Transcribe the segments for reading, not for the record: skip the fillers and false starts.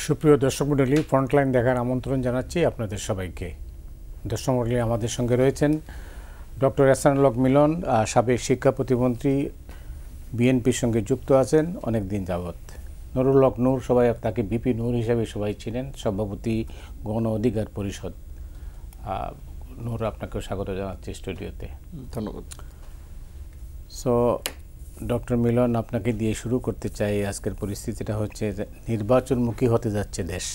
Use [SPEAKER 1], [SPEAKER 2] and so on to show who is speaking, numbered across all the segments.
[SPEAKER 1] সুপ্রিয় দর্শক মণ্ডলী, ফ্রন্টলাইন দেখার আমন্ত্রণ জানাচ্ছি আপনাদের সবাইকে। দর্শক মণ্ডলী, আমাদের সঙ্গে রয়েছেন ডক্টর এহসানুল হক মিলন, সাবেক শিক্ষা প্রতিমন্ত্রী, বিএনপির সঙ্গে যুক্ত আছেন অনেক দিন যাবৎ। নুরুল হক নূর, সবাই তাকে বিপি নূর হিসাবে সবাই ছিলেন, সভাপতি গণ অধিকার পরিষদ। নূর, আপনাকেও স্বাগত জানাচ্ছি স্টুডিওতে।
[SPEAKER 2] ধন্যবাদ।
[SPEAKER 1] সো ডক্টর মিলন, আপনাকে দিয়ে শুরু করতে চাই। আজকের পরিস্থিতিটা হচ্ছে নির্বাচনমুখী হতে যাচ্ছে দেশ।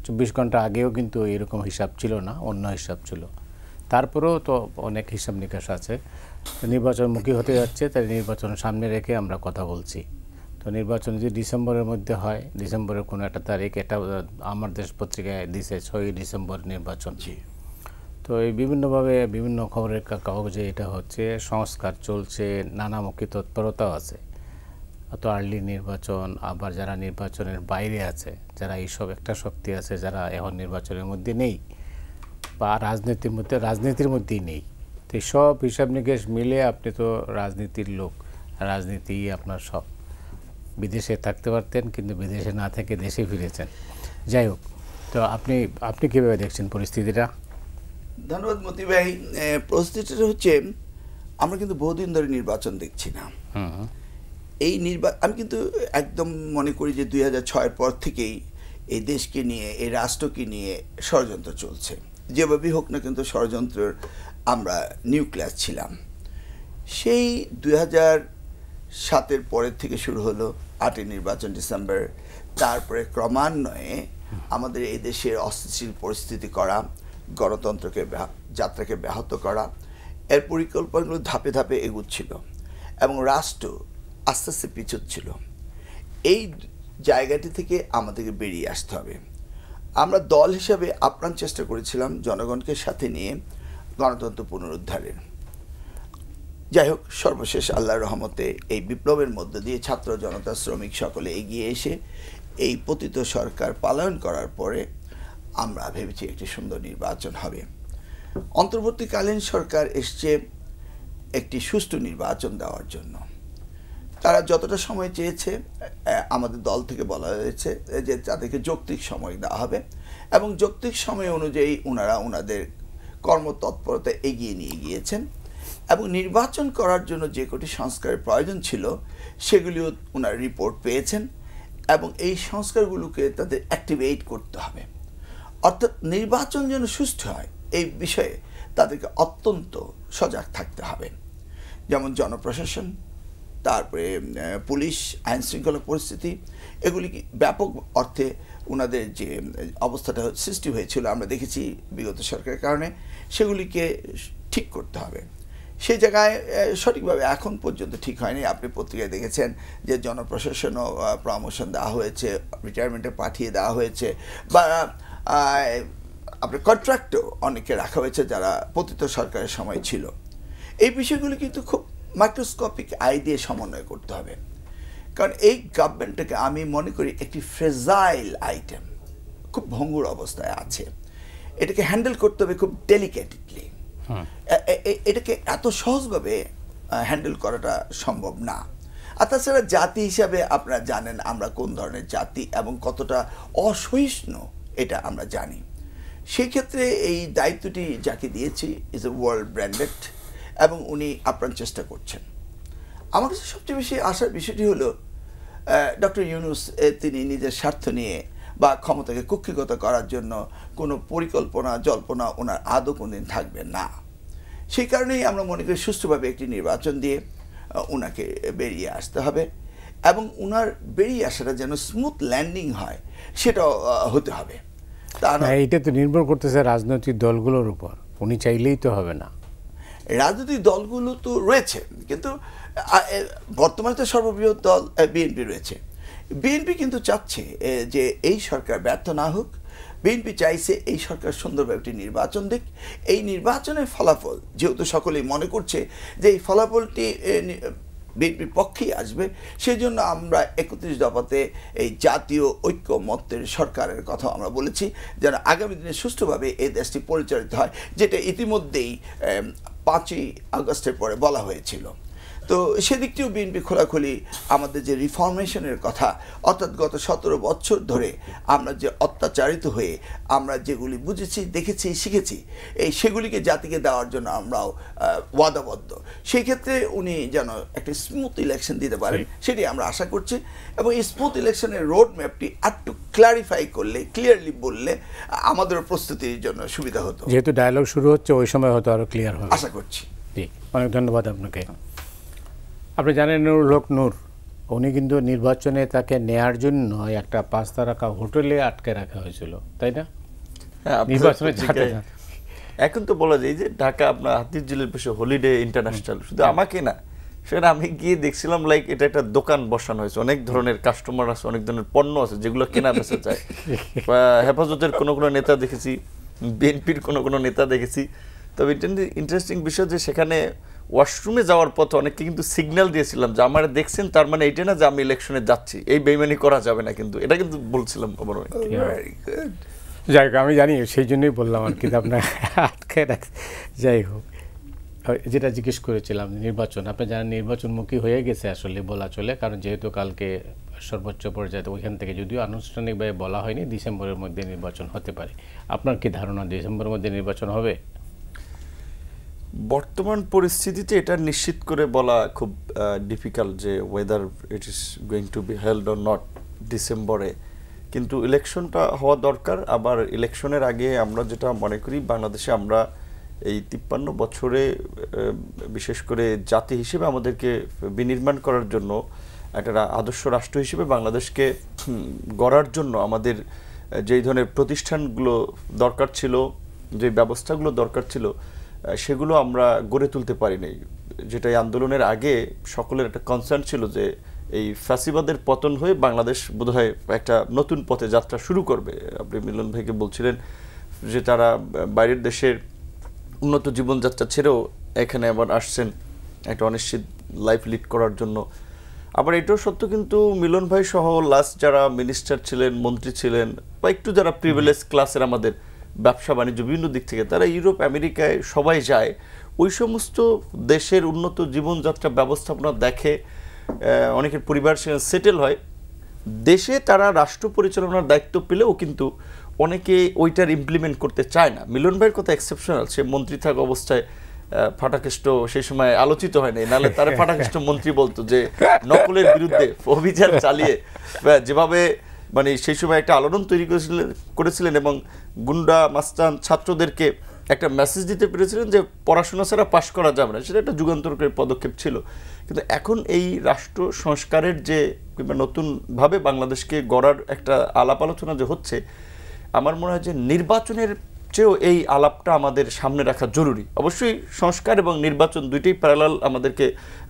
[SPEAKER 1] 24 ঘন্টা আগেও কিন্তু এরকম হিসাব ছিল না, অন্য হিসাব ছিল। তারপরেও তো অনেক হিসাব নিকাশ আছে। নির্বাচনমুখী হতে যাচ্ছে, তাই নির্বাচন সামনে রেখে আমরা কথা বলছি। তো নির্বাচন যদি ডিসেম্বরের মধ্যে হয়, ডিসেম্বরের কোনো একটা তারিখ, এটা আমার দেশ পত্রিকায় দিছে 6 ডিসেম্বর নির্বাচন। তো এই বিভিন্নভাবে বিভিন্ন খবরের কাগজে এটা হচ্ছে, সংস্কার চলছে, নানামুখী তৎপরতাও আছে। অত আর্লি নির্বাচন, আবার যারা নির্বাচনের বাইরে আছে, যারা এইসব একটা শক্তি আছে যারা এখন নির্বাচনের মধ্যে নেই বা রাজনীতির মধ্যেই নেই। তো এই সব হিসাব নিকেশ মিলে, আপনি তো রাজনীতির লোক, রাজনীতি আপনার সব। বিদেশে থাকতে পারতেন, কিন্তু বিদেশে না থেকে দেশে ফিরেছেন। যাই হোক, তো আপনি কীভাবে দেখছেন পরিস্থিতিটা?
[SPEAKER 2] ধন্যবাদ মতি ভাই। পরিস্থিতিটা হচ্ছে, আমরা কিন্তু বহুদিন ধরে নির্বাচন দেখছি না। এই আমি কিন্তু একদম মনে করি যে 2006 পর থেকেই এই দেশকে নিয়ে, এই রাষ্ট্রকে নিয়ে ষড়যন্ত্র চলছে। যেভাবেই হোক না, কিন্তু ষড়যন্ত্রের আমরা নিউক্লিয়াস ছিলাম। সেই 2007 পরের থেকে শুরু হলো 8 নির্বাচন ডিসেম্বর। তারপরে ক্রমান্বয়ে আমাদের এই দেশের অস্থিতিশীল পরিস্থিতি করা, গণতন্ত্রকে যাত্রাকে ব্যাহত করা, এর পরিকল্পনাগুলো ধাপে ধাপে এগুচ্ছিল এবং রাষ্ট্র আস্তে আস্তে পিছুচ্ছিল। এই জায়গাটি থেকে আমাদেরকে বেরিয়ে আসতে হবে। আমরা দল হিসাবে আপ্রাণ চেষ্টা করেছিলাম জনগণকে সাথে নিয়ে গণতন্ত্র পুনরুদ্ধারের। যাই হোক, সর্বশেষ আল্লাহর রহমতে এই বিপ্লবের মধ্য দিয়ে ছাত্র জনতা, শ্রমিক সকলে এগিয়ে এসে এই পতিত সরকার পালন করার পরে আমরা ভেবেছি একটি সুন্দর নির্বাচন হবে। অন্তর্বর্তীকালীন সরকার এসছে একটি সুষ্ঠু নির্বাচন দেওয়ার জন্য। তারা যতটা সময় চেয়েছে, আমাদের দল থেকে বলা হয়েছে যে তাদেরকে যৌক্তিক সময় দেওয়া হবে এবং যৌক্তিক সময় অনুযায়ী ওনারা ওনাদের কর্মতৎপরতা এগিয়ে নিয়ে গিয়েছেন এবং নির্বাচন করার জন্য যে কটি সংস্কারের প্রয়োজন ছিল সেগুলিও ওনারা রিপোর্ট পেয়েছেন এবং এই সংস্কারগুলোকে তাদের অ্যাক্টিভেট করতে হবে। অর্থাৎ নির্বাচন যেন সুষ্ঠু হয়, এই বিষয়ে তাদেরকে অত্যন্ত সজাগ থাকতে হবে। যেমন জনপ্রশাসন, তারপরে পুলিশ, আইন শৃঙ্খলা পরিস্থিতি, এগুলি ব্যাপক অর্থে ওনাদের যে অবস্থাটা সৃষ্টি হয়েছিল আমরা দেখেছি বিগত সরকারের কারণে, সেগুলিকে ঠিক করতে হবে। সেই জায়গায় সঠিকভাবে এখন পর্যন্ত ঠিক হয়নি। আপনি পত্রিকায় দেখেছেন যে জনপ্রশাসনও প্রমোশন দেওয়া হয়েছে, রিটায়ারমেন্টে পাঠিয়ে দেওয়া হয়েছে, বা আপনার কন্ট্রাক্টও অনেকে রাখা হয়েছে যারা পতিত সরকারের সময় ছিল। এই বিষয়গুলি কিন্তু খুব মাইক্রোস্কোপিক আই দিয়ে সমন্বয় করতে হবে, কারণ এই গভর্নমেন্টটাকে আমি মনে করি একটি ফ্রেজাইল আইটেম, খুব ভঙ্গুর অবস্থায় আছে। এটাকে হ্যান্ডেল করতে হবে খুব ডেলিকেটলি। এটাকে এত সহজভাবে হ্যান্ডেল করাটা সম্ভব না। আর তাছাড়া জাতি হিসাবে আপনারা জানেন আমরা কোন ধরনের জাতি এবং কতটা অসহিষ্ণু এটা আমরা জানি। সেই ক্ষেত্রে এই দায়িত্বটি যাকে দিয়েছি ইজ এ ওয়ার্ল্ড ব্র্যান্ডেড এবং উনি আপ্রাণ চেষ্টা করছেন। আমার কাছে সবচেয়ে বেশি আশার বিষয়টি হলো ডক্টর ইউনূস তিনি নিজের স্বার্থ নিয়ে বা ক্ষমতাকে কুক্ষিগত করার জন্য কোনো পরিকল্পনা জল্পনা ওনার আদৌ কোনদিন থাকবে না। সেই কারণেই আমরা মনে করি সুষ্ঠুভাবে একটি নির্বাচন দিয়ে ওনাকে বেরিয়ে আসতে হবে এবং ওনার বেরিয়ে আসাটা যেন স্মুথ ল্যান্ডিং হয় সেটাও হতে হবে।
[SPEAKER 1] এটা তো নির্ভর করতেছে রাজনৈতিক দলগুলোর উপর, উনি চাইলেই তো হবে না।
[SPEAKER 2] রাজনৈতিক দলগুলো তো রয়েছে, কিন্তু বর্তমানে তো সর্ববৃহৎ দল বিএনপি রয়েছে। বিএনপি কিন্তু চাচ্ছে যে এই সরকার ব্যর্থ না হোক। বিএনপি চাইছে এই সরকার সুন্দরভাবে একটি নির্বাচন দিক। এই নির্বাচনের ফলাফল যেহেতু সকলেই মনে করছে যে এই ফলাফলটি বিএনপির পক্ষেই আসবে, সেই জন্য আমরা 31 দফাতে এই জাতীয় ঐক্যমত্যের সরকারের কথা আমরা বলেছি, যেন আগামী দিনে সুষ্ঠুভাবে এই দেশটি পরিচালিত হয়, যেটা ইতিমধ্যেই 5ই আগস্টের পরে বলা হয়েছিল। তো সেদিকটিও বিএনপি খোলাখুলি আমাদের যে রিফরমেশনের কথা, অর্থাৎ গত 17 বছর ধরে আমরা যে অত্যাচারিত হয়ে আমরা যেগুলি বুঝেছি, দেখেছি, শিখেছি, সেগুলিকে জাতিকে দেওয়ার জন্য আমরাও ওয়াদাবদ্ধ। সেই ক্ষেত্রে উনি যেন একটা স্মুথ ইলেকশন দিতে পারেন সেটি আমরা আশা করছি, এবং এই স্মুথ ইলেকশনের রোড ম্যাপটি একটু ক্লারিফাই করলে, ক্লিয়ারলি বললে আমাদের প্রস্তুতির জন্য সুবিধা হতো।
[SPEAKER 1] যেহেতু ডায়ালগ শুরু হচ্ছে ওই সময় হয়তো আরো ক্লিয়ার হবে
[SPEAKER 2] আশা করছি।
[SPEAKER 1] জি, অনেক ধন্যবাদ আপনাকে। আপনি জানেন নুরুল হক নূর, উনি কিন্তু নির্বাচনে তাকে নেয়ার জন্য একটা 5 তারকা হোটেলে আটকে রাখা হয়েছিল, তাই না? নির্বাচনে
[SPEAKER 3] এখন তো বলা যায় যে ঢাকা আপনার হাতিরঝিলের পাশে হলিডে ইন্টারন্যাশনাল, শুধু আমাকে না, সেটা আমি গিয়ে দেখছিলাম লাইক এটা একটা দোকান বসানো হয়েছে, অনেক ধরনের কাস্টমার আছে, অনেক ধরনের পণ্য আছে যেগুলো কেনা বেচা যায়। হেফাজতের কোনো নেতা দেখেছি, বিএনপির কোনো নেতা দেখেছি। তবে ইন্টারেস্টিং বিষয় যে সেখানে ওয়াশরুমে যাওয়ার পথে অনেকে কিন্তু সিগন্যাল দিয়েছিলাম যে আমার দেখছেন, তার মানে এইটা না যে আমি ইলেকশনে যাচ্ছি, এই বেইমানি করা যাবে না, কিন্তু এটা কিন্তু বলছিলাম।
[SPEAKER 1] যাই হোক, আমি জানি, সেই জন্যই বললাম আর কি আপনার আটকে রাখ। যাই হোক, যেটা জিজ্ঞেস করেছিলাম নির্বাচন, আপনি জানেন নির্বাচনমুখী হয়ে গেছে আসলে বলা চলে, কারণ যেহেতু কালকে সর্বোচ্চ পর্যায়ে ওইখান থেকে যদিও আনুষ্ঠানিকভাবে বলা হয়নি ডিসেম্বরের মধ্যে নির্বাচন হতে পারে। আপনার কি ধারণা ডিসেম্বরের মধ্যে নির্বাচন হবে?
[SPEAKER 3] বর্তমান পরিস্থিতিতে এটা নিশ্চিত করে বলা খুব ডিফিকাল্ট যে weather it is going to be held or not ডিসেম্বরে, কিন্তু ইলেকশনটা হওয়া দরকার। আবার ইলেকশনের আগে আমরা যেটা মনে করি, বাংলাদেশে আমরা এই 53 বছরে বিশেষ করে জাতি হিসেবে আমাদেরকে বিনির্মাণ করার জন্য, একটা আদর্শ রাষ্ট্র হিসেবে বাংলাদেশকে গড়ার জন্য আমাদের যেই ধরনের প্রতিষ্ঠানগুলো দরকার ছিল, যে ব্যবস্থাগুলো দরকার ছিল, সেগুলো আমরা গড়ে তুলতে পারি নাই। যেটা এই আন্দোলনের আগে সকলের একটা কনসার্ন ছিল যে এই ফ্যাসিবাদের পতন হয়ে বাংলাদেশ বোধহয় একটা নতুন পথে যাত্রা শুরু করবে। আপনি মিলন ভাইকে বলছিলেন যে তারা বাইরের দেশের উন্নত জীবনযাত্রা ছেড়েও এখানে আবার আসছেন একটা অনিশ্চিত লাইফ লিড করার জন্য। আবার এটাও সত্য কিন্তু মিলন ভাই সহ লাস্ট যারা মিনিস্টার ছিলেন, মন্ত্রী ছিলেন, বা একটু যারা প্রিভিলেজ ক্লাসের আমাদের ব্যবসা বাণিজ্য বিভিন্ন দিক থেকে, তারা ইউরোপ আমেরিকায় সবাই যায়, ওই সমস্ত দেশের উন্নত জীবনযাত্রা ব্যবস্থাপনা দেখে, অনেকের পরিবার সেটেল হয়। দেশে তারা রাষ্ট্র পরিচালনার দায়িত্ব পেলেও কিন্তু অনেকে ওইটার ইমপ্লিমেন্ট করতে চায় না। মিলন ভাইয়ের কথা এক্সেপশনাল, সে মন্ত্রী থাকা অবস্থায় ফাটাকেষ্ট সেই সময় আলোচিত হয়নি, নাহলে তারা ফাটাকেষ্ট মন্ত্রী বলতো যে নকলের বিরুদ্ধে অভিযান চালিয়ে যেভাবে মানে সেই সময় একটা আলোড়ন তৈরি করেছিলেন এবং গুন্ডা মাস্তান ছাত্রদেরকে একটা মেসেজ দিতে পেরেছিলেন যে পড়াশোনা ছাড়া পাশ করা যাবে না, সেটা একটা যুগান্তকারী পদক্ষেপ ছিল। কিন্তু এখন এই রাষ্ট্র সংস্কারের যে কিংবা নতুনভাবে বাংলাদেশকে গড়ার একটা আলাপ আলোচনা যে হচ্ছে, আমার মনে হয় যে নির্বাচনের চেয়েও এই আলাপটা আমাদের সামনে রাখা জরুরি। অবশ্যই সংস্কার এবং নির্বাচন দুইটাই প্যারালাল আমাদেরকে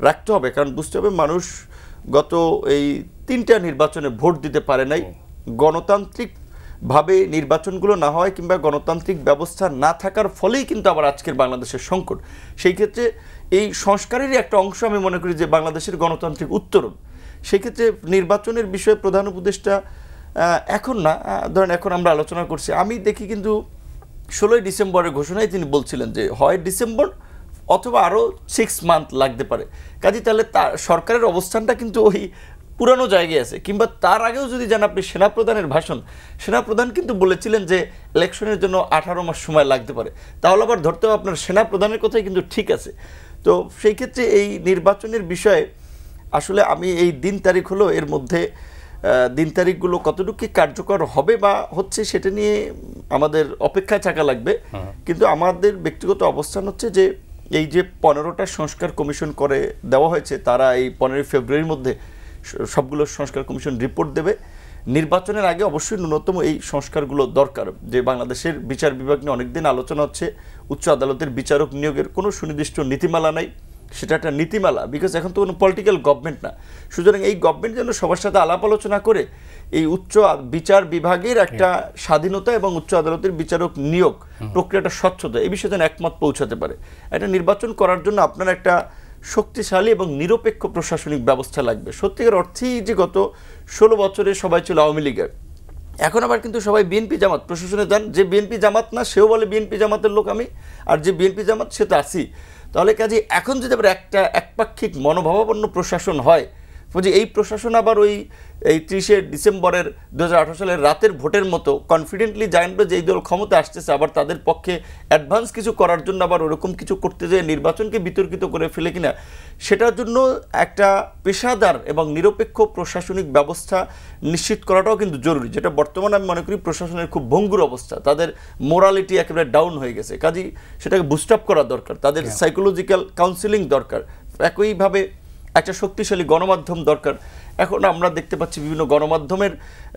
[SPEAKER 3] রাখতে হবে, কারণ বুঝতে হবে মানুষ গত এই 3টা নির্বাচনে ভোট দিতে পারে নাই। গণতান্ত্রিকভাবে নির্বাচনগুলো না হয় কিংবা গণতান্ত্রিক ব্যবস্থা না থাকার ফলেই কিন্তু আবার আজকের বাংলাদেশের সংকট। সেই ক্ষেত্রে এই সংস্কারেরই একটা অংশ আমি মনে করি যে বাংলাদেশের গণতান্ত্রিক উত্তরণ। সেক্ষেত্রে নির্বাচনের বিষয়ে প্রধান উপদেষ্টা এখন না, ধরেন এখন আমরা আলোচনা করছি, আমি দেখি কিন্তু 16ই ডিসেম্বরের ঘোষণায় তিনি বলছিলেন যে হয় ডিসেম্বর অথবা আরও 6 মান্থ লাগতে পারে। কাজে তাহলে তার সরকারের অবস্থানটা কিন্তু ওই পুরানো জায়গায় আছে। কিংবা তার আগেও যদি যান আপনি সেনাপ্রধানের ভাষণ, সেনাপ্রধান কিন্তু বলেছিলেন যে ইলেকশনের জন্য 18 মাস সময় লাগতে পারে। তাহলে আবার ধরতে হবে আপনার সেনাপ্রধানের কথাই কিন্তু ঠিক আছে। তো সেই ক্ষেত্রে এই নির্বাচনের বিষয়ে আসলে আমি এই দিন তারিখ হলো, এর মধ্যে দিন তারিখগুলো কতটুকু কার্যকর হবে বা হচ্ছে সেটা নিয়ে আমাদের অপেক্ষায় থাকা লাগবে। কিন্তু আমাদের ব্যক্তিগত অবস্থান হচ্ছে যে এই যে 15টা সংস্কার কমিশন করে দেওয়া হয়েছে, তারা এই 15 ফেব্রুয়ারির মধ্যে সবগুলো সংস্কার কমিশন রিপোর্ট দেবে। নির্বাচনের আগে অবশ্যই ন্যূনতম এই সংস্কারগুলো দরকার। যে বাংলাদেশের বিচার বিভাগ নিয়ে অনেকদিন আলোচনা হচ্ছে, উচ্চ আদালতের বিচারক নিয়োগের কোনো সুনির্দিষ্ট নীতিমালা নাই, সেটা একটা নীতিমালা, বিকজ এখন তো কোনো পলিটিক্যাল গভর্নমেন্ট না। সুতরাং এই গভর্নমেন্ট যেন সবার সাথে আলাপ আলোচনা করে এই উচ্চ বিচার বিভাগের একটা স্বাধীনতা এবং উচ্চ আদালতের বিচারক নিয়োগ প্রক্রিয়াটা স্বচ্ছতা, এই বিষয়ে যেন একমত পৌঁছাতে পারে। একটা নির্বাচন করার জন্য আপনার একটা শক্তিশালী এবং নিরপেক্ষ প্রশাসনিক ব্যবস্থা লাগবে। সত্যিকার অর্থেই যে গত 16 বছরে সবাই ছিল আওয়ামী লীগের, এখন আবার কিন্তু সবাই বিএনপি জামাত প্রশাসনে যান। যে বিএনপি জামাত না সেও বলে বিএনপি জামাতের লোক আমি, আর যে বিএনপি জামাত সে তো আসি। তাহলে কাজে এখন যদি আবার একটা একপাক্ষিক মনোভাবাপন্ন প্রশাসন হয়, বুঝি এই প্রশাসন আবার ওই 30শে ডিসেম্বরের 2018 সালের রাতের ভোটের মতো কনফিডেন্টলি জানবে যে এই দল ক্ষমতা আসতেছে, আবার তাদের পক্ষে অ্যাডভান্স কিছু করার জন্য আবার ওরকম কিছু করতে যেয়ে নির্বাচনকে বিতর্কিত করে ফেলে কিনা, সেটার জন্য একটা পেশাদার এবং নিরপেক্ষ প্রশাসনিক ব্যবস্থা নিশ্চিত করাটাও কিন্তু জরুরি, যেটা বর্তমানে আমি মনে করি প্রশাসনের খুব ভঙ্গুর অবস্থা, তাদের মোরালিটি একেবারে ডাউন হয়ে গেছে, কাজেই সেটাকে বুস্ট আপ করা দরকার, তাদের সাইকোলজিক্যাল কাউন্সিলিং দরকার, একইভাবে একটা শক্তিশালী গণমাধ্যম দরকার। এখন আমরা দেখতে পাচ্ছি বিভিন্ন গণমাধ্যমের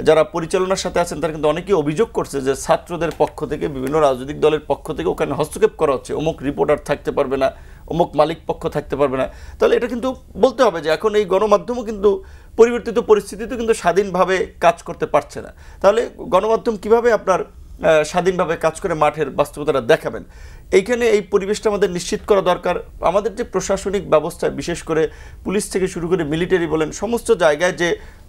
[SPEAKER 3] যারা পরিচালনার সাথে আছেন তারা কিন্তু অনেকেই অভিযোগ করছে যে ছাত্রদের পক্ষ থেকে, বিভিন্ন রাজনৈতিক দলের পক্ষ থেকে ওখানে হস্তক্ষেপ করা হচ্ছে, অমুক রিপোর্টার থাকতে পারবে না, অমুক মালিক পক্ষ থাকতে পারবে না। তাহলে এটা কিন্তু বলতে হবে যে এখন এই গণমাধ্যমও কিন্তু পরিবর্তিত পরিস্থিতিতে কিন্তু স্বাধীনভাবে কাজ করতে পারছে না। তাহলে গণমাধ্যম কিভাবে আপনার স্বাধীনভাবে কাজ করে মাঠের বাস্তবতাটা দেখাবেন? এইখানে এই পরিবেশটা আমাদের নিশ্চিত করা দরকার। আমাদের যে প্রশাসনিক ব্যবস্থা, বিশেষ করে পুলিশ থেকে শুরু করে মিলিটারি বলেন, সমস্ত জায়গায় যে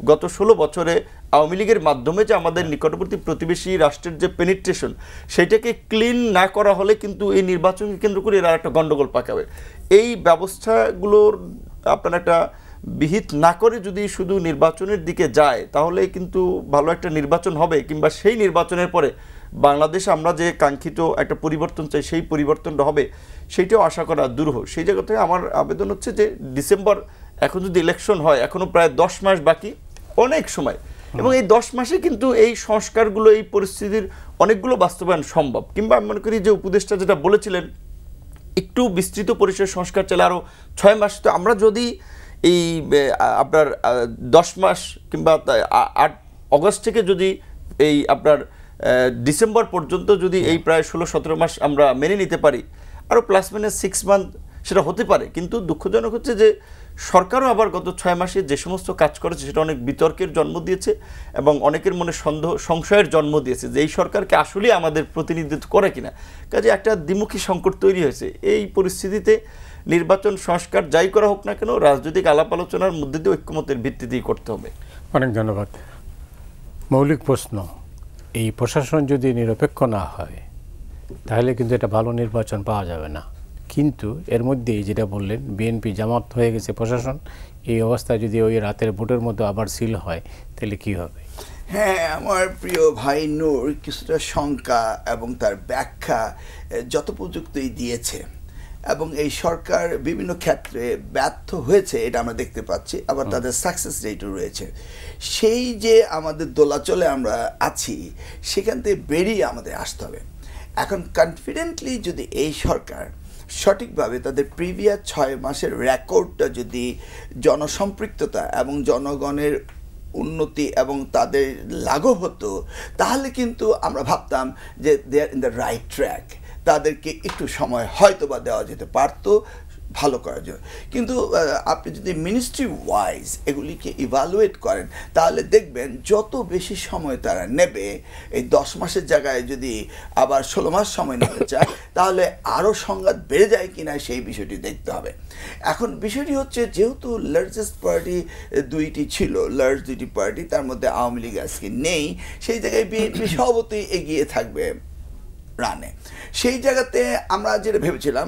[SPEAKER 3] গত 16 বছরে আওয়ামী লীগের মাধ্যমে যে আমাদের নিকটবর্তী প্রতিবেশী রাষ্ট্রের যে পেনিট্রেশন, সেইটাকে ক্লিন না করা হলে কিন্তু এই নির্বাচনকে কেন্দ্র করে এরা একটা গণ্ডগোল পাকাবে। এই ব্যবস্থাগুলোর আপনার একটা বিহিত না করে যদি শুধু নির্বাচনের দিকে যায়, তাহলে কিন্তু ভালো একটা নির্বাচন হবে, কিংবা সেই নির্বাচনের পরে বাংলাদেশে আমরা যে কাঙ্ক্ষিত একটা পরিবর্তন চাই সেই পরিবর্তনটা হবে, সেইটাও আশা করা দুরূহ। সেই জায়গা থেকে আমার আবেদন হচ্ছে যে ডিসেম্বর, এখন যদি ইলেকশন হয়, এখনও প্রায় 10 মাস বাকি, অনেক সময়, এবং এই 10 মাসে কিন্তু এই সংস্কারগুলো, এই পরিস্থিতির অনেকগুলো বাস্তবায়ন সম্ভব। কিংবা আমি মনে করি যে উপদেষ্টা যেটা বলেছিলেন, একটু বিস্তৃত পরিসরের সংস্কার চাইলে আরও 6 মাস, তো আমরা যদি এই আপনার 10 মাস কিংবা 8 অগস্ট থেকে যদি এই আপনার ডিসেম্বর পর্যন্ত যদি এই প্রায় 16-17 মাস আমরা মেনে নিতে পারি, আরও প্লাস মাইনাস 6 মান্থ সেটা হতে পারে। কিন্তু দুঃখজনক হচ্ছে যে সরকারও আবার গত 6 মাসে যে সমস্ত কাজ করেছে সেটা অনেক বিতর্কের জন্ম দিয়েছে এবং অনেকের মনে সংশয়ের জন্ম দিয়েছে যে এই সরকারকে আসলে আমাদের প্রতিনিধিত্ব করে কিনা। কাজে একটা দ্বিমুখী সংকট তৈরি হয়েছে। এই পরিস্থিতিতে নির্বাচন সংস্কার যাই করা হোক না কেন, রাজনৈতিক আলাপ আলোচনার মধ্যে দিয়ে ঐক্যমতের ভিত্তিতেই করতে হবে।
[SPEAKER 1] অনেক ধন্যবাদ। মৌলিক প্রশ্ন, এই প্রশাসন যদি নিরপেক্ষ না হয় তাহলে কিন্তু এটা ভালো নির্বাচন পাওয়া যাবে না। কিন্তু এর মধ্যেই যেটা বললেন, বিএনপি জামাত হয়ে গেছে প্রশাসন, এই অবস্থায় যদি ওই রাতের ভোটের মতো আবার সিল হয় তাহলে কি হবে?
[SPEAKER 2] হ্যাঁ, আমার প্রিয় ভাই নূর কিছুটা শঙ্কা এবং তার ব্যাখ্যা যথোপযুক্তই দিয়েছে, এবং এই সরকার বিভিন্ন ক্ষেত্রে ব্যর্থ হয়েছে এটা আমরা দেখতে পাচ্ছি, আবার তাদের সাকসেস রেটও রয়েছে। সেই যে আমাদের দোলাচলে আমরা আছি, সেখান থেকে বেরিয়ে আমাদের আসতে হবে। এখন কনফিডেন্টলি যদি এই সরকার সঠিকভাবে তাদের প্রিভিয়াস 6 মাসের রেকর্ডটা যদি জনসম্পৃক্ততা এবং জনগণের উন্নতি এবং তাদের লাঘব হতো, তাহলে কিন্তু আমরা ভাবতাম যে দে আর ইন দ্য রাইট ট্র্যাক, তাদেরকে একটু সময় হয়তো বা দেওয়া যেতে পারতো ভালো করার জন্য। কিন্তু আপনি যদি মিনিস্ট্রি ওয়াইজ এগুলিকে ইভালুয়েট করেন, তাহলে দেখবেন যত বেশি সময় তারা নেবে, এই 10 মাসের জায়গায় যদি আবার 16 মাস সময় নিতে চায়, তাহলে আরও সংঘাত বেড়ে যায় কিনা সেই বিষয়টি দেখতে হবে। এখন বিষয়টি হচ্ছে, যেহেতু লার্জেস্ট পার্টি দুইটি ছিল, লার্জ দুইটি পার্টি, তার মধ্যে আওয়ামী লীগ আজকে নেই, সেই জায়গায় বিএনপি স্বভাবতই এগিয়ে থাকবে রানে। সেই জায়গাতে আমরা যেটা ভেবেছিলাম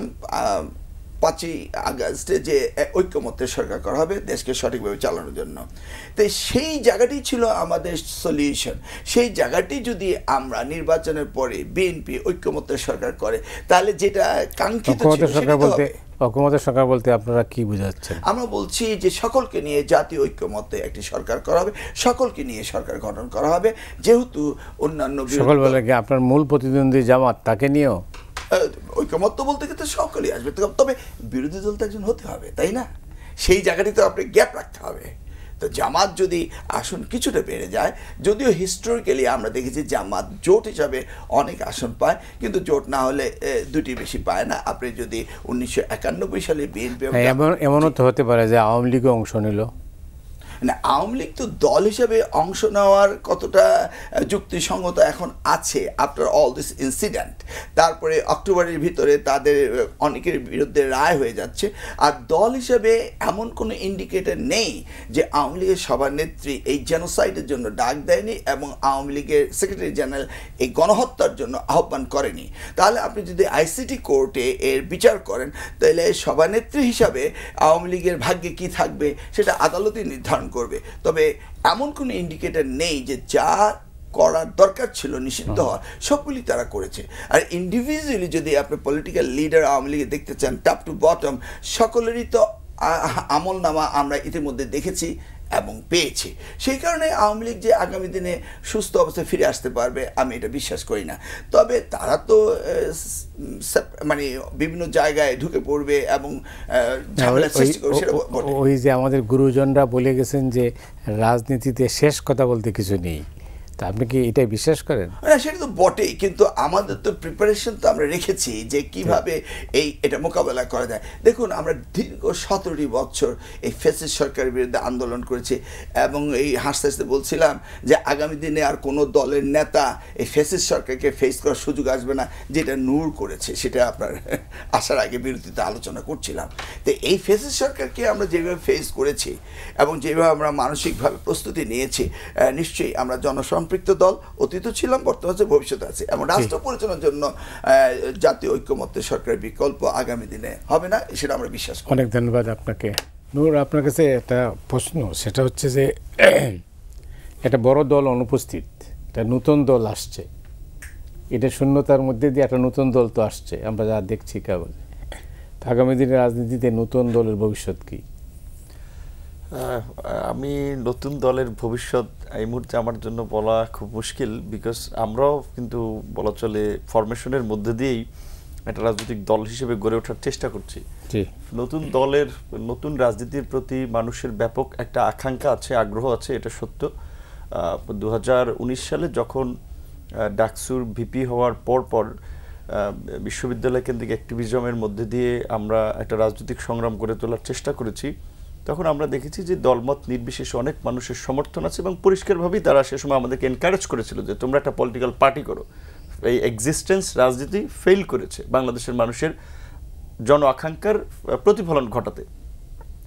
[SPEAKER 2] 5ই আগস্টে যে ঐক্যমত্যের সরকার করা হবে দেশকে সঠিকভাবে চালানোর জন্য, তো সেই জায়গাটি ছিল আমাদের সলিউশন। সেই জায়গাটি যদি আমরা নির্বাচনের পরে বিএনপি ঐক্যমত্যের সরকার করে, তাহলে যেটা কাঙ্ক্ষিত ছিল সেটা হবে।
[SPEAKER 1] ঐক্যমত্যের সরকার বলতে আপনারা কি বোঝাচ্ছেন?
[SPEAKER 2] আমরা বলছি যে সকলকে নিয়ে জাতীয় ঐক্যমত্যে একটি সরকার করা হবে, সকলকে নিয়ে সরকার গঠন করা হবে। যেহেতু অন্যান্য
[SPEAKER 1] সকল বলে কি আপনার মূল প্রতিদ্বন্দ্বী জামাত, তাকে নিয়েও
[SPEAKER 2] ঐক্যমত্য বলতে কিন্তু সকলেই আসবে, তবে বিরোধী দল তো একজন হতে হবে, তাই না? সেই জায়গাটি তো আপনি গ্যাপ রাখতে হবে। তো জামাত যদি আসন কিছুটা বেড়ে যায়, যদিও হিস্টোরিক্যালি আমরা দেখেছি জামাত জোট হিসাবে অনেক আসন পায়, কিন্তু জোট না হলে দুটি বেশি পায় না। আপনি যদি 1991 সালে বিএনপি,
[SPEAKER 1] এমনও তো হতে পারে যে আওয়ামী লীগও অংশ নিল।
[SPEAKER 2] মানে আওয়ামী লীগ তো দল হিসেবে অংশ নেওয়ার কতটা যুক্তিসঙ্গত এখন আছে আফটার অল দিস ইনসিডেন্ট। তারপরে অক্টোবরের ভিতরে তাদের অনেকের বিরুদ্ধে রায় হয়ে যাচ্ছে, আর দল হিসেবে এমন কোনো ইন্ডিকেটর নেই যে আওয়ামী লীগের সভানেত্রী এই জেনোসাইডের জন্য ডাক দেয়নি এবং আওয়ামী লীগের সেক্রেটারি জেনারেল এই গণহত্যার জন্য আহ্বান করেনি। তাহলে আপনি যদি আইসিটি কোর্টে এর বিচার করেন, তাহলে সভানেত্রী হিসাবে আওয়ামী লীগের ভাগ্যে কি থাকবে সেটা আদালতই নির্ধারণ করবে। তবে এমন কোনো ইন্ডিকেটর নেই যে যা করার দরকার ছিল নিষিদ্ধ হওয়ার সবগুলি তারা করেছে। আর ইন্ডিভিজুয়ালি যদি আপনি পলিটিক্যাল লিডার আওয়ামী লীগে দেখতে চান, টপ টু বটম সকলেরই তো আমলনামা আমরা ইতিমধ্যে দেখেছি এবং পেয়েছি। সেই কারণে আওয়ামী লীগ যে আগামী দিনে সুস্থ অবস্থায় ফিরে আসতে পারবে আমি এটা বিশ্বাস করি না। তবে তারা তো মানে বিভিন্ন জায়গায় ঢুকে পড়বে এবং ঝামেলা সৃষ্টি করবে, সেটা
[SPEAKER 1] ওই যে আমাদের গুরুজনরা বলে গেছেন যে রাজনীতিতে শেষ কথা বলতে কিছু নেই, তা আপনি কি এটাই বিশ্বাস করেন?
[SPEAKER 2] না, সেটা তো বটেই, কিন্তু আমাদের তো প্রিপারেশন তো আমরা রেখেছি যে কিভাবে এটা মোকাবেলা করা যায়। দেখুন, আমরা দীর্ঘ 17টি বছর এই ফ্যাসিস্ট সরকারের বিরুদ্ধে আন্দোলন করেছি এবং এই হাসতে হাসতে বলছিলাম যে আগামী দিনে আর কোনো দলের নেতা এই ফ্যাসিস্ট সরকারকে ফেস করার সুযোগ আসবে না, যেটা নূর করেছে। সেটা আপনার আসার আগে বিরতিতে আলোচনা করছিলাম। তো এই ফ্যাসিস্ট সরকারকে আমরা যেভাবে ফেস করেছি এবং যেভাবে আমরা মানসিকভাবে প্রস্তুতি নিয়েছি, নিশ্চয়ই আমরা জনসম্পৃক্ত দল, অতীত ছিলাম, বর্তমানে আছে, ভবিষ্যতে আছে, এবং রাষ্ট্র পরিচালনার জন্য জাতীয় ঐক্যমত্যের সরকারের বিকল্প আগামী দিনে হবে না, সেটা আমরা বিশ্বাস করি।
[SPEAKER 1] অনেক ধন্যবাদ আপনাকে। নূর, আপনার কাছে একটা প্রশ্ন, সেটা হচ্ছে যে একটা বড় দল অনুপস্থিত, একটা নতুন দল আসছে, এটা শূন্যতার মধ্যে দিয়ে একটা নতুন দল তো আসছে, আমরা যা দেখছি কাগজে। আগামী দিনের রাজনীতিতে নতুন দলের ভবিষ্যৎ কি?
[SPEAKER 3] আমি নতুন দলের ভবিষ্যৎ এই মুহূর্তে আমার জন্য বলা খুব মুশকিল, বিকজ আমরাও কিন্তু বলা চলে ফরমেশনের মধ্যে দিয়েই একটা রাজনৈতিক দল হিসেবে গড়ে ওঠার চেষ্টা করছি। নতুন দলের, নতুন রাজনীতির প্রতি মানুষের ব্যাপক একটা আকাঙ্ক্ষা আছে, আগ্রহ আছে, এটা সত্য। 2019 সালে যখন ডাকসুর ভিপি হওয়ার পর বিশ্ববিদ্যালয় কেন্দ্রিক অ্যাক্টিভিজমের মধ্যে দিয়ে আমরা একটা রাজনৈতিক সংগ্রাম গড়ে তোলার চেষ্টা করেছি, তখন আমরা দেখেছি যে দলমত নির্বিশেষে অনেক মানুষের সমর্থন আছে এবং পরিষ্কারভাবেই তারা সে সময় আমাদেরকে এনকারেজ করেছিল যে তোমরা একটা পলিটিক্যাল পার্টি করো। এই এক্সিস্টেন্স রাজনীতি ফেল করেছে বাংলাদেশের মানুষের জন আকাঙ্ক্ষার প্রতিফলন ঘটাতে।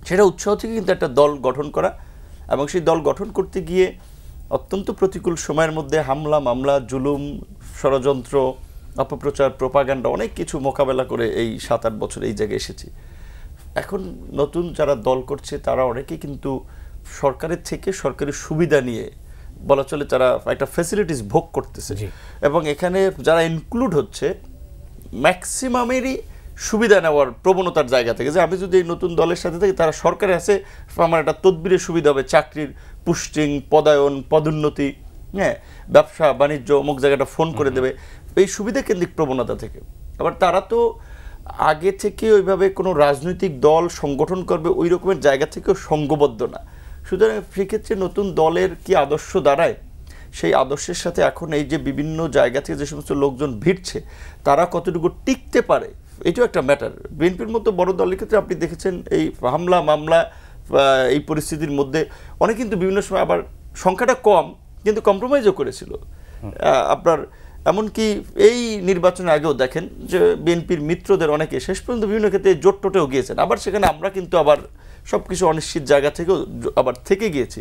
[SPEAKER 3] সেটা উৎসাহ থেকে কিন্তু একটা দল গঠন করা, এবং সেই দল গঠন করতে গিয়ে অত্যন্ত প্রতিকূল সময়ের মধ্যে হামলা, মামলা, জুলুম, ষড়যন্ত্র, অপপ্রচার, প্রোপাগান্ডা, অনেক কিছু মোকাবেলা করে এই 7-8 বছর এই জায়গায় এসেছি। এখন নতুন যারা দল করছে তারা অনেকেই কিন্তু সরকারের থেকে সরকারি সুবিধা নিয়ে বলা চলে তারা একটা ফ্যাসিলিটিস ভোগ করতেছে, এবং এখানে যারা ইনক্লুড হচ্ছে ম্যাক্সিমামেরই সুবিধা নেওয়ার প্রবণতার জায়গা থেকে, যে আমি যদি এই নতুন দলের সাথে থাকি তারা সরকারে আছে, আমার একটা তদবিরের সুবিধা হবে, চাকরির পুস্টিং, পদায়ন, পদোন্নতি, হ্যাঁ, ব্যবসা বাণিজ্য, অমুক জায়গাটা ফোন করে দেবে, এই সুবিধা কেন্দ্রিক প্রবণতা থেকে। আবার তারা তো আগে থেকে ওইভাবে কোনো রাজনৈতিক দল সংগঠন করবে ওই রকমের জায়গা থেকেও সঙ্গবদ্ধ না। সুতরাং সেক্ষেত্রে নতুন দলের কি আদর্শ দাঁড়ায়, সেই আদর্শের সাথে এখন এই যে বিভিন্ন জায়গা থেকে যে সমস্ত লোকজন ভিড়ছে তারা কতটুকু টিকতে পারে, এটাও একটা ম্যাটার। বিএনপির মতো বড় দলের ক্ষেত্রে আপনি দেখেছেন এই হামলা, মামলা, এই পরিস্থিতির মধ্যে অনেক কিন্তু বিভিন্ন সময় আবার সংখ্যাটা কম কিন্তু কম্প্রোমাইজও করেছিল। আপনার এমনকি এই নির্বাচনের আগেও দেখেন যে বিএনপির মিত্রদের অনেকে শেষ পর্যন্ত বিভিন্ন ক্ষেত্রে জোট টোটেও গিয়েছেন, আবার সেখানে আমরা কিন্তু আবার সবকিছু অনিশ্চিত জায়গা থেকেও আবার থেকে গিয়েছি।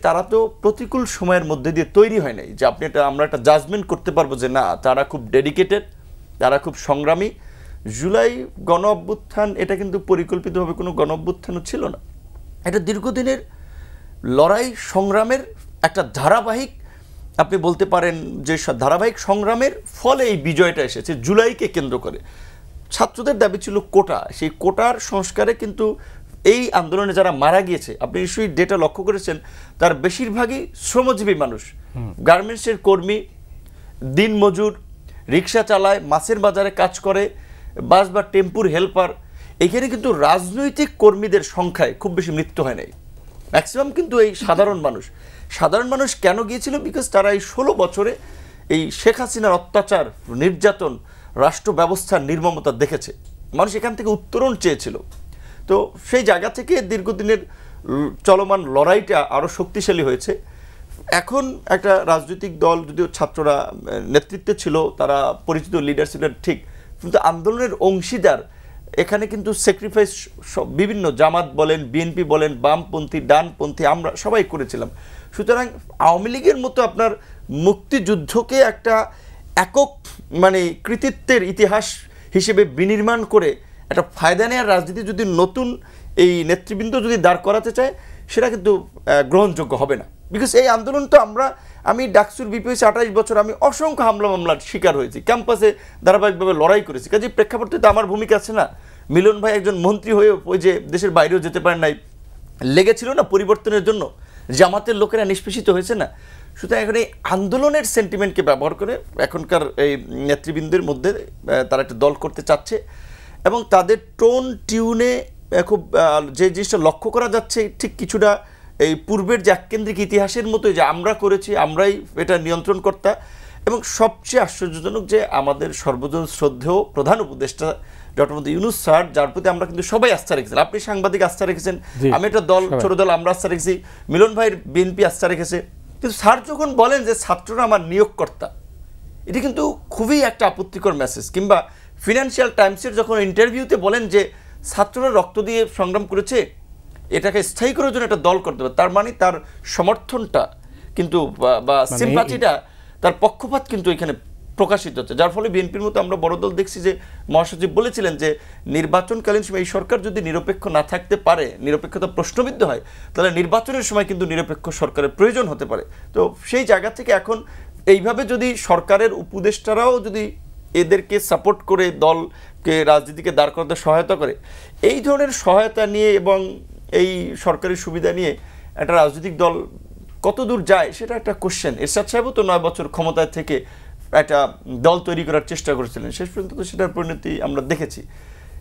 [SPEAKER 3] তারা তো প্রতিকূল সময়ের মধ্যে দিয়ে তৈরি হয় নাই যে আপনি আমরা একটা জাজমেন্ট করতে পারবো যে না তারা খুব ডেডিকেটেড, তারা খুব সংগ্রামী। জুলাই গণ অভ্যুত্থান এটা কিন্তু পরিকল্পিতভাবে কোনো গণ অভ্যুত্থানও ছিল না, এটা দীর্ঘদিনের লড়াই সংগ্রামের একটা ধারাবাহিক, আপনি বলতে পারেন যে ধারাবাহিক সংগ্রামের ফলে এই বিজয়টা এসেছে জুলাইকে কেন্দ্র করে। ছাত্রদের দাবি ছিল কোটা, সেই কোটার সংস্কারে কিন্তু এই আন্দোলনে যারা মারা গিয়েছে আপনি নিশ্চয়ই ডেটা লক্ষ্য করেছেন, তার বেশিরভাগই শ্রমজীবী মানুষ, গার্মেন্টসের কর্মী, দিনমজুর, রিক্সা চালায়, মাছের বাজারে কাজ করে, বাস বা টেম্পুর হেল্পার। এখানে কিন্তু রাজনৈতিক কর্মীদের সংখ্যায় খুব বেশি মৃত্যু হয় নাই, ম্যাক্সিমাম কিন্তু এই সাধারণ মানুষ। সাধারণ মানুষ কেন গিয়েছিল? বিকজ তারা এই 16 বছরে এই শেখ হাসিনার অত্যাচার, নির্যাতন, রাষ্ট্র ব্যবস্থার নির্মমতা দেখেছে, মানুষ এখান থেকে উত্তরণ চেয়েছিল। তো সেই জায়গা থেকে দীর্ঘদিনের চলমান লড়াইটা আরও শক্তিশালী হয়েছে। এখন একটা রাজনৈতিক দল, যদিও ছাত্ররা নেতৃত্বে ছিল, তারা পরিচিত লিডার ছিলেন ঠিক, কিন্তু আন্দোলনের অংশীদার এখানে কিন্তু স্যাক্রিফাইস বিভিন্ন জামাত বলেন, বিএনপি বলেন, বামপন্থী, ডানপন্থী, আমরা সবাই করেছিলাম। সুতরাং আওয়ামী লীগের মতো আপনার মুক্তিযুদ্ধকে একটা একক মানে কৃতিত্বের ইতিহাস হিসেবে বিনির্মাণ করে একটা ফায়দা নেওয়ার রাজনীতি যদি নতুন এই নেতৃবৃন্দ যদি দাঁড় করাতে চায়, সেটা কিন্তু গ্রহণযোগ্য হবে না। বিকজ এই আন্দোলন তো আমি ডাকসুর বিপিএসে 28 বছর আমি অসংখ্য হামলা মামলার শিকার হয়েছি, ক্যাম্পাসে ধারাবাহিকভাবে লড়াই করেছি। কাজে প্রেক্ষাপটে তো আমার ভূমিকা আছে না। মিলন ভাই একজন মন্ত্রী হয়ে ওই যে দেশের বাইরেও যেতে পারেন নাই, লেগেছিল না পরিবর্তনের জন্য, জামাতের লোকেরা নিষ্পেষিত হয়েছে না। সুতরাং এখন এই আন্দোলনের সেন্টিমেন্টকে ব্যবহার করে এখনকার এই নেতৃবৃন্দের মধ্যে তারা একটা দল করতে চাচ্ছে, এবং তাদের টোন টিউনে খুব যে জিনিসটা লক্ষ্য করা যাচ্ছে ঠিক কিছুটা এই পূর্বের যে এককেন্দ্রিক ইতিহাসের মতোই, যে আমরা করেছি, আমরাই এটা নিয়ন্ত্রণ কর্তা। এবং সবচেয়ে আশ্চর্যজনক যে আমাদের সর্বজন শ্রদ্ধেয় প্রধান উপদেষ্টা ডক্টর মোহাম্মদ ইউনূস স্যার, যার প্রতি আমরা কিন্তু সবাই আস্থা রেখেছেন, আপনি সাংবাদিক আস্থা রেখেছেন, আমি একটা দল, ছোট দল, আমরা আস্থা রেখেছি, মিলন ভাইয়ের বিএনপি আস্থা রেখেছে, কিন্তু স্যার যখন বলেন যে ছাত্ররা আমার নিয়োগকর্তা, এটি কিন্তু খুবই একটা আপত্তিকর মেসেজ। কিংবা ফিনান্সিয়াল টাইমসের যখন ইন্টারভিউতে বলেন যে ছাত্ররা রক্ত দিয়ে সংগ্রাম করেছে, এটাকে স্থায়ী করার জন্য একটা দল করতে হবে, তার মানে তার সমর্থনটা কিন্তু বা সিম্পাথিটা, তার পক্ষপাত কিন্তু এখানে প্রকাশিত হচ্ছে। যার ফলে বিএনপির মতো আমরা বড় দল দেখছি যে মহাসচিব বলেছিলেন যে নির্বাচনকালীন সময় এই সরকার যদি নিরপেক্ষ না থাকতে পারে, নিরপেক্ষতা প্রশ্নবিদ্ধ হয়, তাহলে নির্বাচনের সময় কিন্তু নিরপেক্ষ সরকারের প্রয়োজন হতে পারে। তো সেই জায়গা থেকে এখন এইভাবে যদি সরকারের উপদেষ্টারাও যদি এদেরকে সাপোর্ট করে দলকে রাজনীতিকে দাঁড় করাতে সহায়তা করে, এই ধরনের সহায়তা নিয়ে এবং এই সরকারি সুবিধা নিয়ে একটা রাজনৈতিক দল কত দূর যায় সেটা একটা কোশ্চেন। এরশাদ সাহেবও তো 9 বছর ক্ষমতায় থেকে একটা দল তৈরি করার চেষ্টা করেছিলেন, শেষ পর্যন্ত তো সেটার পরিণতি আমরা দেখেছি।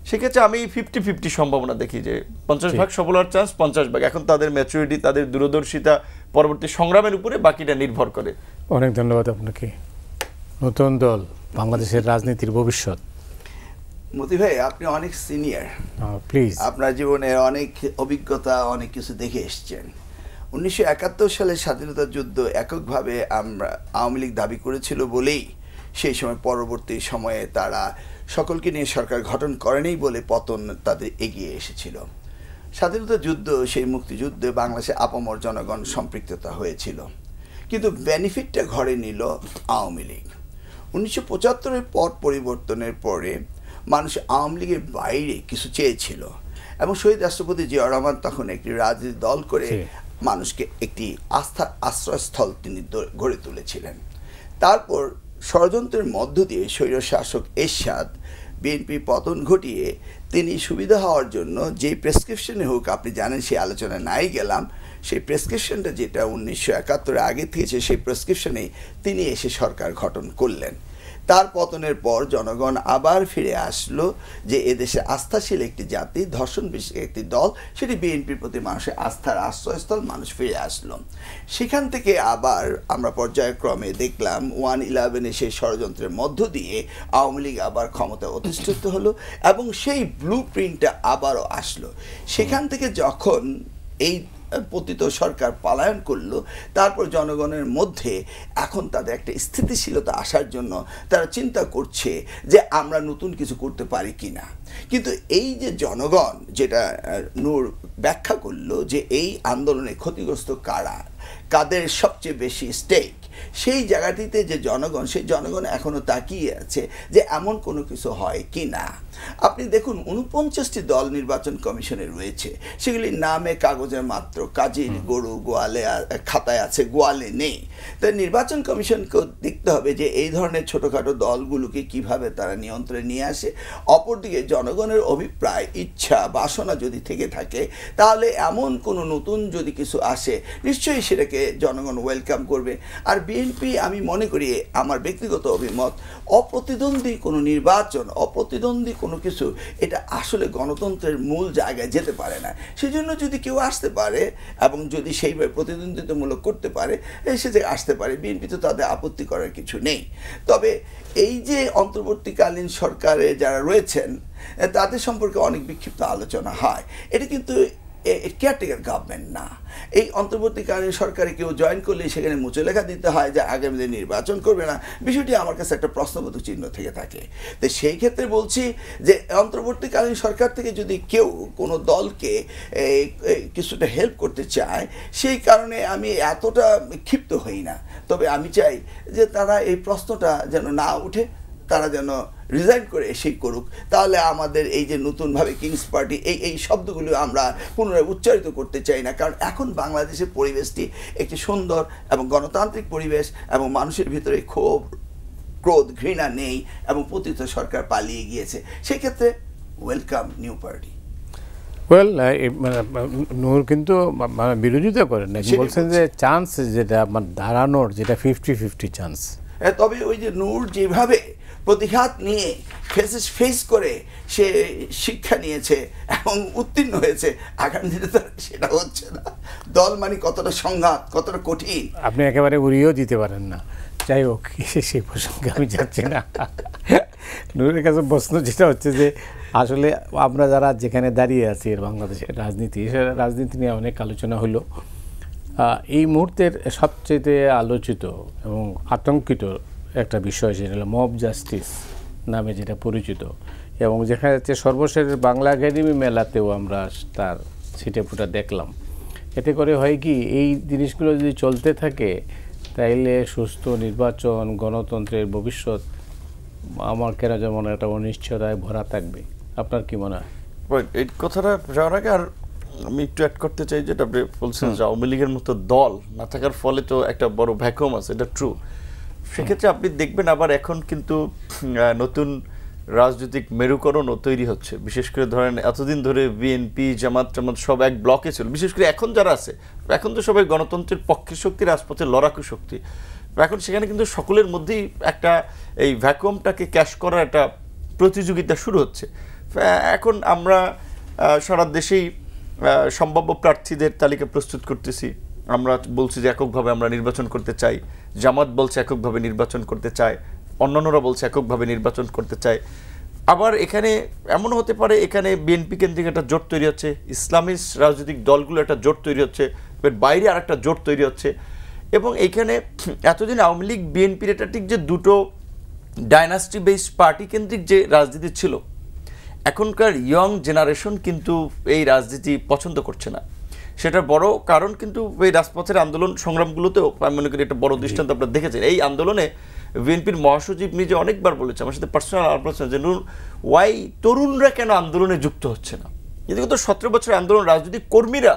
[SPEAKER 3] সেক্ষেত্রে আমি 50-50 সম্ভাবনা দেখি যে 50% সফল হওয়ার চান্স, 50%। এখন তাদের ম্যাচুরিটি, তাদের দূরদর্শিতা, পরবর্তী সংগ্রামের উপরে বাকিটা নির্ভর করে।
[SPEAKER 1] অনেক ধন্যবাদ আপনাকে। নতুন দল, বাংলাদেশের রাজনীতির ভবিষ্যৎ।
[SPEAKER 2] মতি ভাই, আপনি অনেক সিনিয়র,
[SPEAKER 1] প্লিজ,
[SPEAKER 2] আপনার জীবনে অনেক অভিজ্ঞতা, অনেক কিছু দেখে এসছেন। 1971 সালের স্বাধীনতা যুদ্ধ এককভাবে আমরা আওয়ামী লীগ দাবি করেছিল বলেই সেই সময় পরবর্তী সময়ে তারা সকলকে নিয়ে সরকার গঠন করেনি বলে পতন তাদের এগিয়ে এসেছিল। স্বাধীনতা যুদ্ধ, সেই মুক্তিযুদ্ধে বাংলাদেশে আপামর জনগণ সম্পৃক্ততা হয়েছিল, কিন্তু বেনিফিটটা ঘরে নিল আওয়ামী লীগ। 1975-এর পর পরিবর্তনের পরে মানুষ আওয়ামী লীগের বাইরে কিছু চেয়েছিল, এবং শহীদ রাষ্ট্রপতি জিয়াউর রহমান তখন একটি রাজনৈতিক দল করে মানুষকে একটি আস্থার আশ্রয়স্থল তিনি গড়ে তুলেছিলেন। তারপর ষড়যন্ত্রের মধ্য দিয়ে স্বৈরশাসক এরশাদ বিএনপি পতন ঘটিয়ে তিনি সুবিধা হওয়ার জন্য যে প্রেসক্রিপশনে হোক, আপনি জানেন সেই আলোচনা নাই গেলাম, সেই প্রেসক্রিপশনটা যেটা 1971 আগে থেকে, সেই প্রেসক্রিপশনেই তিনি এসে সরকার গঠন করলেন। তার পতনের পর জনগণ আবার ফিরে আসলো যে এদেশে আস্থাশীল একটি জাতি, ধর্ষণ বিশেষ একটি দল, সেটি বিএনপির প্রতি মানুষের আস্থার আশ্রয়স্থল, মানুষ ফিরে আসলো। সেখান থেকে আবার আমরা পর্যায়ক্রমে দেখলাম 1/11 সেই ষড়যন্ত্রের মধ্য দিয়ে আওয়ামী লীগ আবার ক্ষমতায় অধিষ্ঠিত হলো, এবং সেই ব্লু প্রিন্টটা আবারও আসলো। সেখান থেকে যখন এই পতিত সরকার পলায়ন করলো, তারপর জনগণের মধ্যে এখন তাদের একটা স্থিতিশীলতা আসার জন্য তারা চিন্তা করছে যে আমরা নতুন কিছু করতে পারি কিনা। কিন্তু এই যে জনগণ, যেটা নূর ব্যাখ্যা করলো যে এই আন্দোলনে ক্ষতিগ্রস্ত কারা, কাদের সবচেয়ে বেশি স্টেক, সেই জায়গাটিতে যে জনগণ, সেই জনগণ এখনো তাকিয়ে আছে যে এমন কোনো কিছু হয় কি না। আপনি দেখুন 49টি দল নির্বাচন কমিশনে রয়েছে, সেগুলি নামে কাগজের মাত্র, কাজের গরু গোয়ালে খাতায় আছে, গোয়ালে নেই। তাই নির্বাচন কমিশনকেও দেখতে হবে যে এই ধরনের ছোটোখাটো দলগুলোকে কিভাবে তারা নিয়ন্ত্রণে নিয়ে আসে। অপরদিকে জনগণের অভিপ্রায়, ইচ্ছা, বাসনা যদি থেকে থাকে, তাহলে এমন কোনো নতুন যদি কিছু আসে, নিশ্চয়ই সেটাকে জনগণ ওয়েলকাম করবে। আর বিএনপি, আমি মনে করি, আমার ব্যক্তিগত অভিমত, অপ্রতিদ্বন্দ্বী কোনো নির্বাচন, অপ্রতিদ্বন্দ্বী কোনো কিছু, এটা আসলে গণতন্ত্রের মূল জায়গায় যেতে পারে না। সেজন্য যদি কেউ আসতে পারে এবং যদি সেইভাবে প্রতিদ্বন্দ্বিতামূলক করতে পারে, সে যে আসতে পারে, বিএনপি তো তাদের আপত্তি করার কিছু নেই। তবে এই যে অন্তর্বর্তীকালীন সরকারে যারা রয়েছেন, তাদের সম্পর্কে অনেক বিক্ষিপ্ত আলোচনা হয়। এটা কিন্তু কেয়ারটেকার গভর্নমেন্ট না। এই অন্তর্বর্তীকালীন সরকারে কেউ জয়েন করলে সেখানে মুচো লেখা দিতে হয় যে আগামী দিনে নির্বাচন করবে না, বিষয়টি আমার কাছে একটা প্রশ্নবোধক চিহ্ন থেকে থাকে। তো সেই ক্ষেত্রে বলছি যে অন্তর্বর্তীকালীন সরকার থেকে যদি কেউ কোনো দলকে কিছুটা হেল্প করতে চায়, সেই কারণে আমি এতটা ক্ষিপ্ত হই না। তবে আমি চাই যে তারা এই প্রশ্নটা যেন না উঠে, তারা যেন রিজাইন করে এসেই করুক। তাহলে আমাদের এই যে নতুনভাবে কিংস পার্টি এই শব্দগুলো আমরা পুনরায় উচ্চারিত করতে চাই না। কারণ এখন বাংলাদেশের পরিবেশটি একটি সুন্দর এবং গণতান্ত্রিক পরিবেশ, এবং মানুষের ভিতরে ক্ষোভ, ক্রোধ, ঘৃণা নেই, এবং পতিত সরকার পালিয়ে গিয়েছে। সেক্ষেত্রে ওয়েলকাম নিউ পার্টি।
[SPEAKER 1] ওয়েল, নূর কিন্তু বিরোধিতা করেন না, বলছেন যে চান্স যেটা দাঁড়ানোর, যেটা 50-50 চান্স।
[SPEAKER 2] তবে ওই যে নূর যেভাবে প্রতিঘাত নিয়ে ফেস করে সে শিক্ষা নিয়েছে এবং উত্তীর্ণ হয়েছে, আগামী দিনে তো সেটা হচ্ছে না। দল মানে কতটা সংঘাত, কতটা কঠিন,
[SPEAKER 1] আপনি একেবারে উড়িয়েও দিতে পারেন না। যাই হোক, সেই প্রসঙ্গে আমি যাচ্ছি না। নূরের কাছে প্রশ্ন যেটা হচ্ছে যে আসলে আমরা যারা যেখানে দাঁড়িয়ে আছি বাংলাদেশের রাজনীতি নিয়ে অনেক আলোচনা হলো। এই মুহূর্তের সবচেয়ে আলোচিত এবং আতঙ্কিত একটা বিষয়, সেটা হলো মব জাস্টিস নামে যেটা পরিচিত, এবং যেখানে হচ্ছে সর্বশেষ বাংলা একাডেমি মেলাতেও আমরা তার ছিটেফোঁটা দেখলাম। এতে করে হয় কি, এই জিনিসগুলো যদি চলতে থাকে তাইলে সুস্থ নির্বাচন, গণতন্ত্রের ভবিষ্যৎ আমার কেন যেমন একটা অনিশ্চয়তায় ভরা থাকবে। আপনার কি মনে হয়?
[SPEAKER 3] এই কথাটা যাওয়ার আগে আর আমি একটু অ্যাড করতে চাই, যেটা আপনি বলছেন যে আওয়ামী লীগের মতো দল না থাকার ফলে তো একটা বড় ভ্যাকুয়াম আছে, এটা ট্রু। সেক্ষেত্রে আপনি দেখবেন আবার এখন কিন্তু নতুন রাজনৈতিক মেরুকরণও তৈরি হচ্ছে। বিশেষ করে ধরেন এতদিন ধরে বিএনপি, জামাত সব এক ব্লকে ছিল। বিশেষ করে এখন যারা আছে, এখন তো সবাই গণতন্ত্রের পক্ষের শক্তি, রাজপথের লড়াকু শক্তি। এখন সেখানে কিন্তু সকলের মধ্যেই একটা এই ভ্যাকুয়ামটাকে ক্যাশ করার একটা প্রতিযোগিতা শুরু হচ্ছে। এখন আমরা সারা দেশেই সম্ভাব্য প্রার্থীদের তালিকা প্রস্তুত করতেছি। আমরা বলছি যে এককভাবে আমরা নির্বাচন করতে চাই, জামাত বলছে এককভাবে নির্বাচন করতে চায়, অন্যান্যরা বলছে এককভাবে নির্বাচন করতে চায়। আবার এখানে এমন হতে পারে এখানে বিএনপি কেন্দ্রিক একটা জোট তৈরি হচ্ছে, ইসলামিস্ট রাজনৈতিক দলগুলো একটা জোট তৈরি হচ্ছে, এর বাইরে আর একটা জোট তৈরি হচ্ছে। এবং এইখানে এতদিন আওয়ামী লীগ বিএনপির এটা ঠিক যে দুটো ডাইনাস্টি বেসড পার্টি কেন্দ্রিক যে রাজনীতি ছিল, এখনকার ইয়ং জেনারেশন কিন্তু এই রাজনীতি পছন্দ করছে না। সেটার বড় কারণ কিন্তু এই রাজপথের আন্দোলন সংগ্রামগুলোতেও আমি মনে করি একটা বড় দৃষ্টান্ত আপনারা দেখেছেন। এই আন্দোলনে বিএনপির মহাসচিব নিজে অনেকবার বলেছে, আমার সাথে পার্সোনাল আলোচনা, যে ওয়াই তরুণরা কেন আন্দোলনে যুক্ত হচ্ছে না। কিন্তু 17 বছরের আন্দোলন রাজনৈতিক কর্মীরা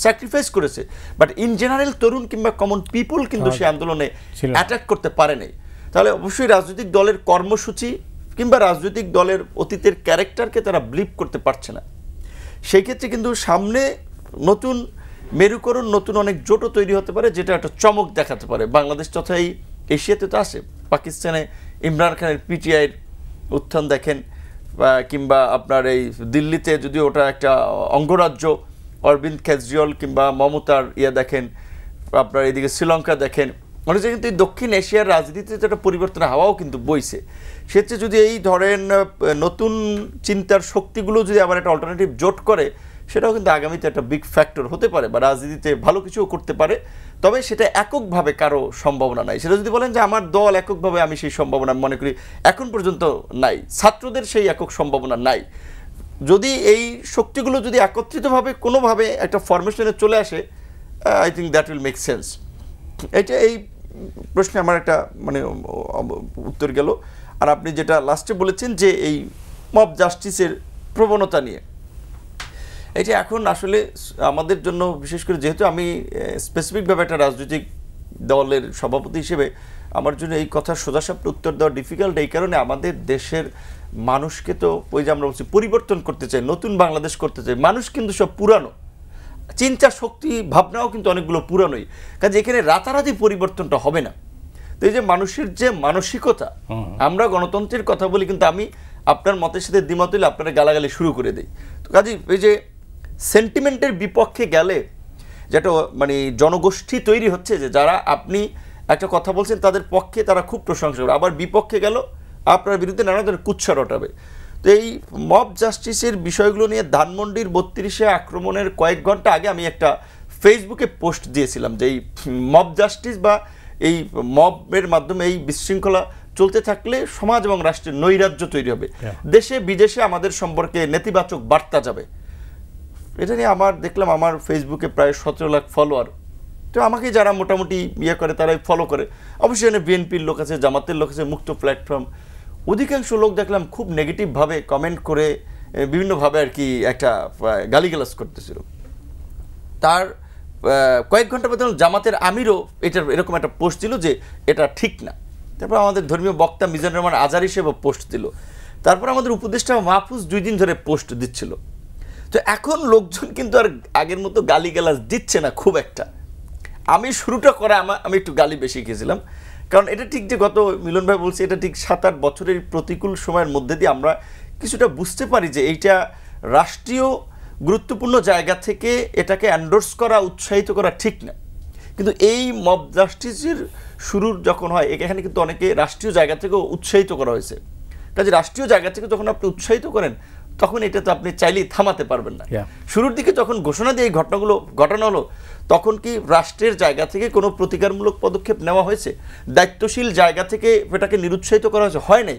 [SPEAKER 3] স্যাক্রিফাইস করেছে, বাট ইন জেনারেল তরুণ কিংবা কমন পিপল কিন্তু সেই আন্দোলনে অ্যাটাক করতে পারে নাই। তাহলে অবশ্যই রাজনৈতিক দলের কর্মসূচি কিংবা রাজনৈতিক দলের অতীতের ক্যারেক্টারকে তারা বিলিভ করতে পারছে না। সেই ক্ষেত্রে কিন্তু সামনে নতুন মেরুকরণ, নতুন অনেক জোটও তৈরি হতে পারে, যেটা একটা চমক দেখাতে পারে। বাংলাদেশ তথা এই এশিয়াতে তো আসে, পাকিস্তানে ইমরান খানের পিটিআইয়ের উত্থান দেখেন, কিংবা আপনার এই দিল্লিতে যদি ওটা একটা অঙ্গরাজ্য, অরবিন্দ কেজরিওয়াল কিংবা মমতার দেখেন, আপনার এদিকে শ্রীলঙ্কা দেখেন, অনেক জায়গায় কিন্তু এই দক্ষিণ এশিয়ার রাজনীতিতে একটা পরিবর্তন হাওয়াও কিন্তু বইছে। সেক্ষেত্রে যদি এই ধরেন নতুন চিন্তার শক্তিগুলো যদি আবার একটা অল্টারনেটিভ জোট করে, সেটাও কিন্তু আগামীতে একটা বিগ ফ্যাক্টর হতে পারে বা রাজনীতিতে ভালো কিছুও করতে পারে। তবে সেটা এককভাবে কারো সম্ভাবনা নাই। সেটা যদি বলেন যে আমার দল এককভাবে, আমি সেই সম্ভাবনা মনে করি এখন পর্যন্ত নাই। ছাত্রদের সেই একক সম্ভাবনা নাই। যদি এই শক্তিগুলো যদি একত্রিতভাবে কোনোভাবে একটা ফরমেশনে চলে আসে, I think that will make sense. এটা এই প্রশ্নে আমার একটা উত্তর গেল। আর আপনি যেটা লাস্টে বলেছেন যে এই মব জাস্টিসের প্রবণতা নিয়ে, এটা এখন আসলে আমাদের জন্য, বিশেষ করে যেহেতু আমি স্পেসিফিকভাবে একটা রাজনৈতিক দলের সভাপতি হিসেবে, আমার জন্য এই কথার সোজাসাপটা উত্তর দেওয়া ডিফিকাল্ট। এই কারণে আমাদের দেশের মানুষকে তো ওই যে আমরা বলছি পরিবর্তন করতে চাই, নতুন বাংলাদেশ করতে চাই। মানুষ কিন্তু সব পুরানো, চিন্তা শক্তি ভাবনাও কিন্তু অনেকগুলো পুরানোই, কাজে এখানে রাতারাতি পরিবর্তনটা হবে না। তো এই যে মানুষের যে মানসিকতা, আমরা গণতন্ত্রের কথা বলি কিন্তু আমি আপনার মতের সাথে দ্বিমত হলে আপনারা গালাগালি শুরু করে দিই। তো কাজে এই যে সেন্টিমেন্টের বিপক্ষে গেলে যেটা জনগোষ্ঠী তৈরি হচ্ছে, যে যারা আপনি একটা কথা বলছেন তাদের পক্ষে তারা খুব প্রশংসা করে, আবার বিপক্ষে গেল আপনার বিরুদ্ধে নানা ধরনের কুৎসা রটাবে। তো এই মব জাস্টিসের বিষয়গুলো নিয়ে ধানমন্ডির 32-এ আক্রমণের কয়েক ঘন্টা আগে আমি একটা ফেসবুকে পোস্ট দিয়েছিলাম যে এই মব জাস্টিস বা এই মবের মাধ্যমে এই বিশৃঙ্খলা চলতে থাকলে সমাজ এবং রাষ্ট্রের নৈরাজ্য তৈরি হবে, দেশে বিদেশে আমাদের সম্পর্কে নেতিবাচক বার্তা যাবে। এটা নিয়ে আমার দেখলাম আমার ফেসবুকে প্রায় 17 লাখ ফলোয়ার। তো আমাকে যারা মোটামুটি ইয়ে করে তারাই ফলো করে। অবশ্যই এখানে বিএনপির লোক আছে, জামাতের লোক আছে, মুক্ত প্ল্যাটফর্ম। অধিকাংশ লোক দেখলাম খুব নেগেটিভভাবে কমেন্ট করে বিভিন্নভাবে আর কি একটা গালিগালাজ করতেছিল। তার কয়েক ঘন্টা পর জামাতের আমিরও এটার এরকম একটা পোস্ট দিল যে এটা ঠিক না। তারপর আমাদের ধর্মীয় বক্তা মিজানুর রহমান আজারি সাহেবও পোস্ট দিল। তারপর আমাদের উপদেষ্টা মাহফুজ 2 দিন ধরে পোস্ট দিচ্ছিল। তো এখন লোকজন কিন্তু আর আগের মতো গালিগালাজ দিচ্ছে না খুব একটা। আমি শুরুটা করা আমি একটু গালি বেশি খেয়েছিলাম, কারণ এটা ঠিক যে গত মিলন ভাই বলছে এটা ঠিক 7-8 বছরের প্রতিকূল সময়ের মধ্যে দিয়ে আমরা কিছুটা বুঝতে পারি যে এইটা রাষ্ট্রীয় গুরুত্বপূর্ণ জায়গা থেকে এটাকে এন্ডোর্স করা, উৎসাহিত করা ঠিক না। কিন্তু এই মব জাস্টিসের শুরুর যখন হয় এখানে কিন্তু অনেকে রাষ্ট্রীয় জায়গা থেকেও উৎসাহিত করা হয়েছে। কাজে রাষ্ট্রীয় জায়গা থেকে যখন আপনি উৎসাহিত করেন তখন এটা তো আপনি চাইলেই থামাতে পারবেন না। শুরুর দিকে যখন ঘোষণা দিয়ে এই ঘটনাগুলো ঘটানো হলো তখন কি রাষ্ট্রের জায়গা থেকে কোনো প্রতিকারমূলক পদক্ষেপ নেওয়া হয়েছে? দায়িত্বশীল জায়গা থেকে এটাকে নিরুৎসাহিত করা হয়েছে? হয় নাই।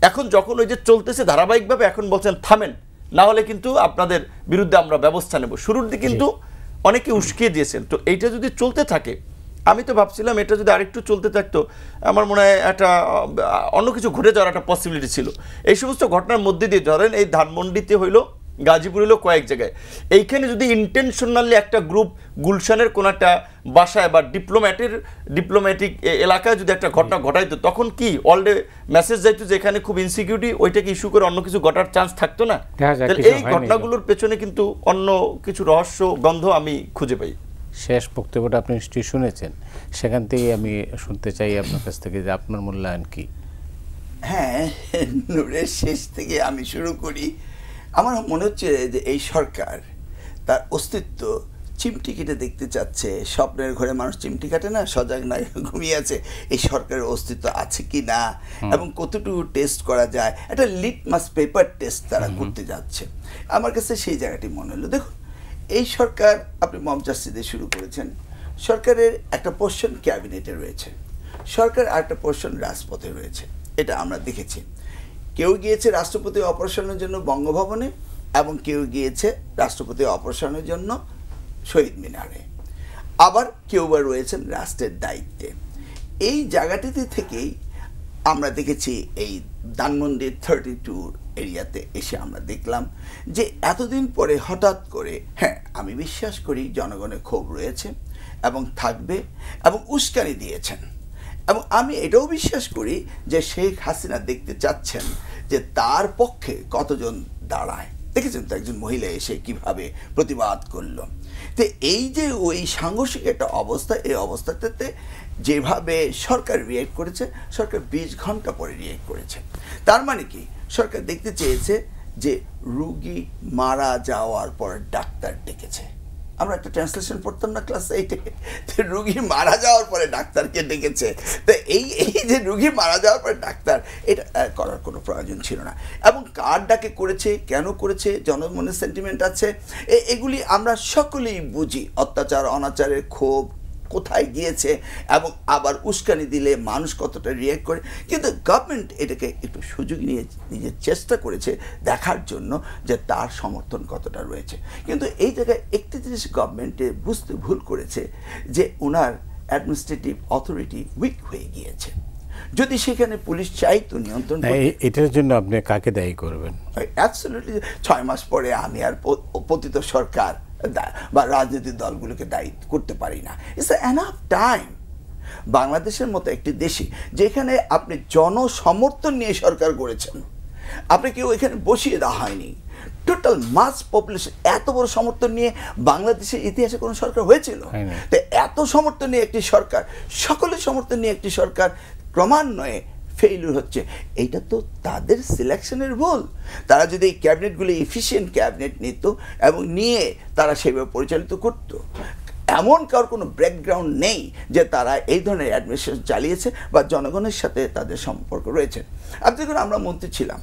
[SPEAKER 3] এখন যখন ওই যে চলতেছে ধারাবাহিকভাবে, এখন বলছেন থামেন, না হলে কিন্তু আপনাদের বিরুদ্ধে আমরা ব্যবস্থা নেব। শুরুর দিকে কিন্তু অনেকে উস্কিয়ে দিয়েছেন। তো এইটা যদি চলতে থাকে, আমি তো ভাবছিলাম এটা যদি আরেকটু চলতে থাকতো আমার মনে হয় একটা অন্য কিছু ঘটে যাওয়ার একটা পসিবিলিটি ছিল। এই সমস্ত ঘটনার মধ্যে দিয়ে ধরেন এই ধানমন্ডিতে হইলো, গাজীপুর হইলো, কয়েক জায়গায় এইখানে যদি ইন্টেনশনালি একটা গ্রুপ গুলশানের কোনো একটা বাসায় বা ডিপ্লোম্যাটিক এলাকায় যদি একটা ঘটনা ঘটাইতো তখন কি অলডে মেসেজ যাইতো যে এখানে খুব ইনসিকিউরিটি, ওইটাকে ইস্যু করে অন্য কিছু ঘটার চান্স থাকতো না। এই ঘটনাগুলোর পেছনে কিন্তু অন্য কিছু রহস্য গন্ধ আমি খুঁজে পাই।
[SPEAKER 1] শেষ বক্তব্যটা আপনি নিশ্চয়ই শুনেছেন, সেখান থেকে আমি শুনতে চাই আপনার কাছ থেকে যে আপনার মূল্যায়ন কি।
[SPEAKER 2] হ্যাঁ, নূরের শেষ থেকে আমি শুরু করি। আমার মনে হচ্ছে যে এই সরকার তার অস্তিত্ব চিমটি কেটে দেখতে চাচ্ছে। স্বপ্নের ঘরে মানুষ চিমটি কাটে না, সজাগ নয়, ঘুমিয়ে আছে। এই সরকারের অস্তিত্ব আছে কি না এবং কতটুকু টেস্ট করা যায়, একটা লিটমাস পেপার টেস্ট তারা করতে যাচ্ছে। আমার কাছে সেই জায়গাটি মনে হলো। দেখুন, এই সরকার, আপনি মব জাস্টিস দিয়ে শুরু করেছেন, সরকারের একটা পোর্শন ক্যাবিনেটে রয়েছে, সরকার আর একটা পোর্শন রাজপথে রয়েছে। এটা আমরা দেখেছি। কেউ গিয়েছে রাষ্ট্রপতি অপারেশনের জন্য বঙ্গভবনে এবং কেউ গিয়েছে রাষ্ট্রপতি অপারেশনের জন্য শহীদ মিনারে, আবার কেউ বা রয়েছেন রাষ্ট্রের দায়িত্বে। এই জায়গাটিতে থেকেই আমরা দেখেছি এই ধানমন্ডির 32 এরিয়াতে এসে আমরা দেখলাম যে এতদিন পরে হঠাৎ করে, হ্যাঁ আমি বিশ্বাস করি জনগণের ক্ষোভ রয়েছে এবং থাকবে এবং উস্কানি দিয়েছেন, এবং আমি এটাও বিশ্বাস করি যে শেখ হাসিনা দেখতে চাচ্ছেন যে তার পক্ষে কতজন দাঁড়ায়। দেখেছেন তো একজন মহিলা এসে কিভাবে প্রতিবাদ করলো। তো এই যে ওই সাংঘর্ষিক একটা অবস্থা, এই অবস্থাটাতে যেভাবে সরকার রিয়েক্ট করেছে, সরকার 20 ঘন্টা পরে রিয়েক্ট করেছে। তার মানে কি, সরকার দেখতে চেয়েছে যে রুগী মারা যাওয়ার পর ডাক্তার ডেকেছে। আমরা একটা ট্রান্সলেশন পড়তাম না ক্লাস 8-এ, রুগী মারা যাওয়ার পরে ডাক্তারকে ডেকেছে। তো এই যে রুগী মারা যাওয়ার পরে ডাক্তার, এটা করার কোনো প্রয়োজন ছিল না। এবং কার ডাকে করেছে, কেন করেছে, জনমনের সেন্টিমেন্ট আছে, এগুলি আমরা সকলেই বুঝি। অত্যাচার অনাচারের ক্ষোভ কোথায় গিয়েছে এবং আবার উস্কানি দিলে মানুষ কতটা রিয়েক্ট করে। কিন্তু গভর্নমেন্ট এটাকে একটু সুযোগ নিয়ে নিজের চেষ্টা করেছে দেখার জন্য যে তার সমর্থন কতটা রয়েছে। কিন্তু এই জায়গায় একটি জিনিস গভর্নমেন্টে বুঝতে ভুল করেছে যে ওনার অ্যাডমিনিস্ট্রেটিভ অথরিটি উইক হয়ে গিয়েছে। যদি সেখানে পুলিশ চাইতো নিয়ন্ত্রণ,
[SPEAKER 1] এটার জন্য আপনি কাকে দায়ী করবেন?
[SPEAKER 2] অ্যাবসলিউটলি 6 মাস পরে আমি আর পতিত সরকার বা রাজনৈতিক দলগুলোকে দায়ী করতে পারি না। It's enough time. বাংলাদেশের মতো একটি দেশে যেখানে আপনি জনসমর্থন নিয়ে সরকার গড়েছেন, আপনি কেউ এখানে বসিয়ে দেওয়া হয়নি, টোটাল মাস পপুলেশন এত বড় সমর্থন নিয়ে বাংলাদেশের ইতিহাসে কোনো সরকার হয়েছিল? তো এত সমর্থন নিয়ে একটি সরকার, সকলের সমর্থন নিয়ে একটি সরকার ক্রমান্বয়ে ফেইলিউর হচ্ছে, এইটা তো তাদের সিলেকশনের ভুল। তারা যদি এই ক্যাবিনেটগুলো এফিশিয়েন্ট ক্যাবিনেট নিত এবং নিয়ে তারা সেভাবে পরিচালিত করত, এমন কারোর কোনো ব্যাকগ্রাউন্ড নেই যে তারা এই ধরনের অ্যাডমিনিস্ট্রেশন চালিয়েছে বা জনগণের সাথে তাদের সম্পর্ক রয়েছে। আপনি দেখুন, আমরা মন্ত্রী ছিলাম,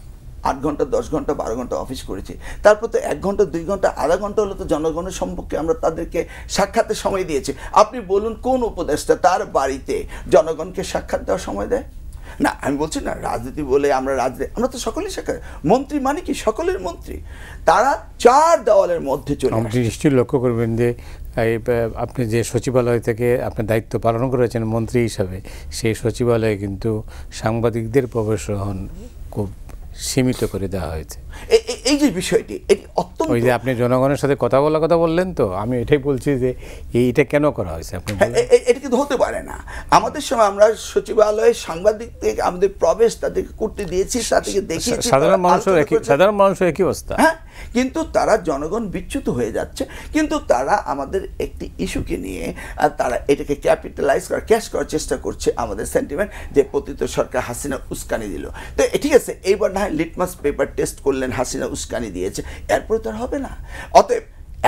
[SPEAKER 2] 8 ঘন্টা 10 ঘন্টা 12 ঘন্টা অফিস করেছি, তারপর তো 1 ঘন্টা 2 ঘন্টা আধা ঘন্টা হলো তো জনগণের সম্পর্কে আমরা তাদেরকে সাক্ষাতের সময় দিয়েছি। আপনি বলুন কোন উপদেষ্টা তার বাড়িতে জনগণকে সাক্ষাৎ দেওয়ার সময় দেয়? না, আমি বলছি না রাজনীতি বলে আমরা আমরা তো সকলেই সাক্ষাৎ, মন্ত্রী মানে কি সকলের মন্ত্রী, তারা 4 দেওয়ালের মধ্যে চলে
[SPEAKER 1] আপনি নিশ্চয়ই লক্ষ্য করবেন যে আপনি যে সচিবালয় থেকে আপনি দায়িত্ব পালন করেছেন মন্ত্রী হিসাবে, সেই সচিবালয়ে কিন্তু সাংবাদিকদের প্রবেশ খুব সীমিত করে দেওয়া হয়েছে।
[SPEAKER 2] এই যে বিষয়টি, এটি অত্যন্ত,
[SPEAKER 1] ওই যে আপনি জনগণের সাথে কথা বলার কথা বললেন, তো আমি এটাই বলছি যে এইটা কেন করা হয়েছে আপনি
[SPEAKER 2] এটা কিন্তু হতে পারে না। আমাদের সময় আমরা সচিবালয়ে সাংবাদিকদের আমাদের প্রবেশ তাদেরকে করতে দিয়েছি, তাদেরকে দেখিয়েছি,
[SPEAKER 1] সাধারণ মানুষের একই অবস্থা।
[SPEAKER 2] হ্যাঁ, কিন্তু তারা জনগণ বিচ্যুত হয়ে যাচ্ছে, কিন্তু তারা আমাদের একটি ইস্যুকে নিয়ে তারা এটাকে ক্যাপিটালাইজ করার, ক্যাশ করার চেষ্টা করছে। আমাদের সেন্টিমেন্ট যে পতিত সরকার হাসিনা উস্কানি দিল, তো ঠিক আছে এইবার না হয় লিটমাস পেপার টেস্ট করলেন, হাসিনা উস্কানি দিয়েছে, এরপরে তো আর হবে না। অতএব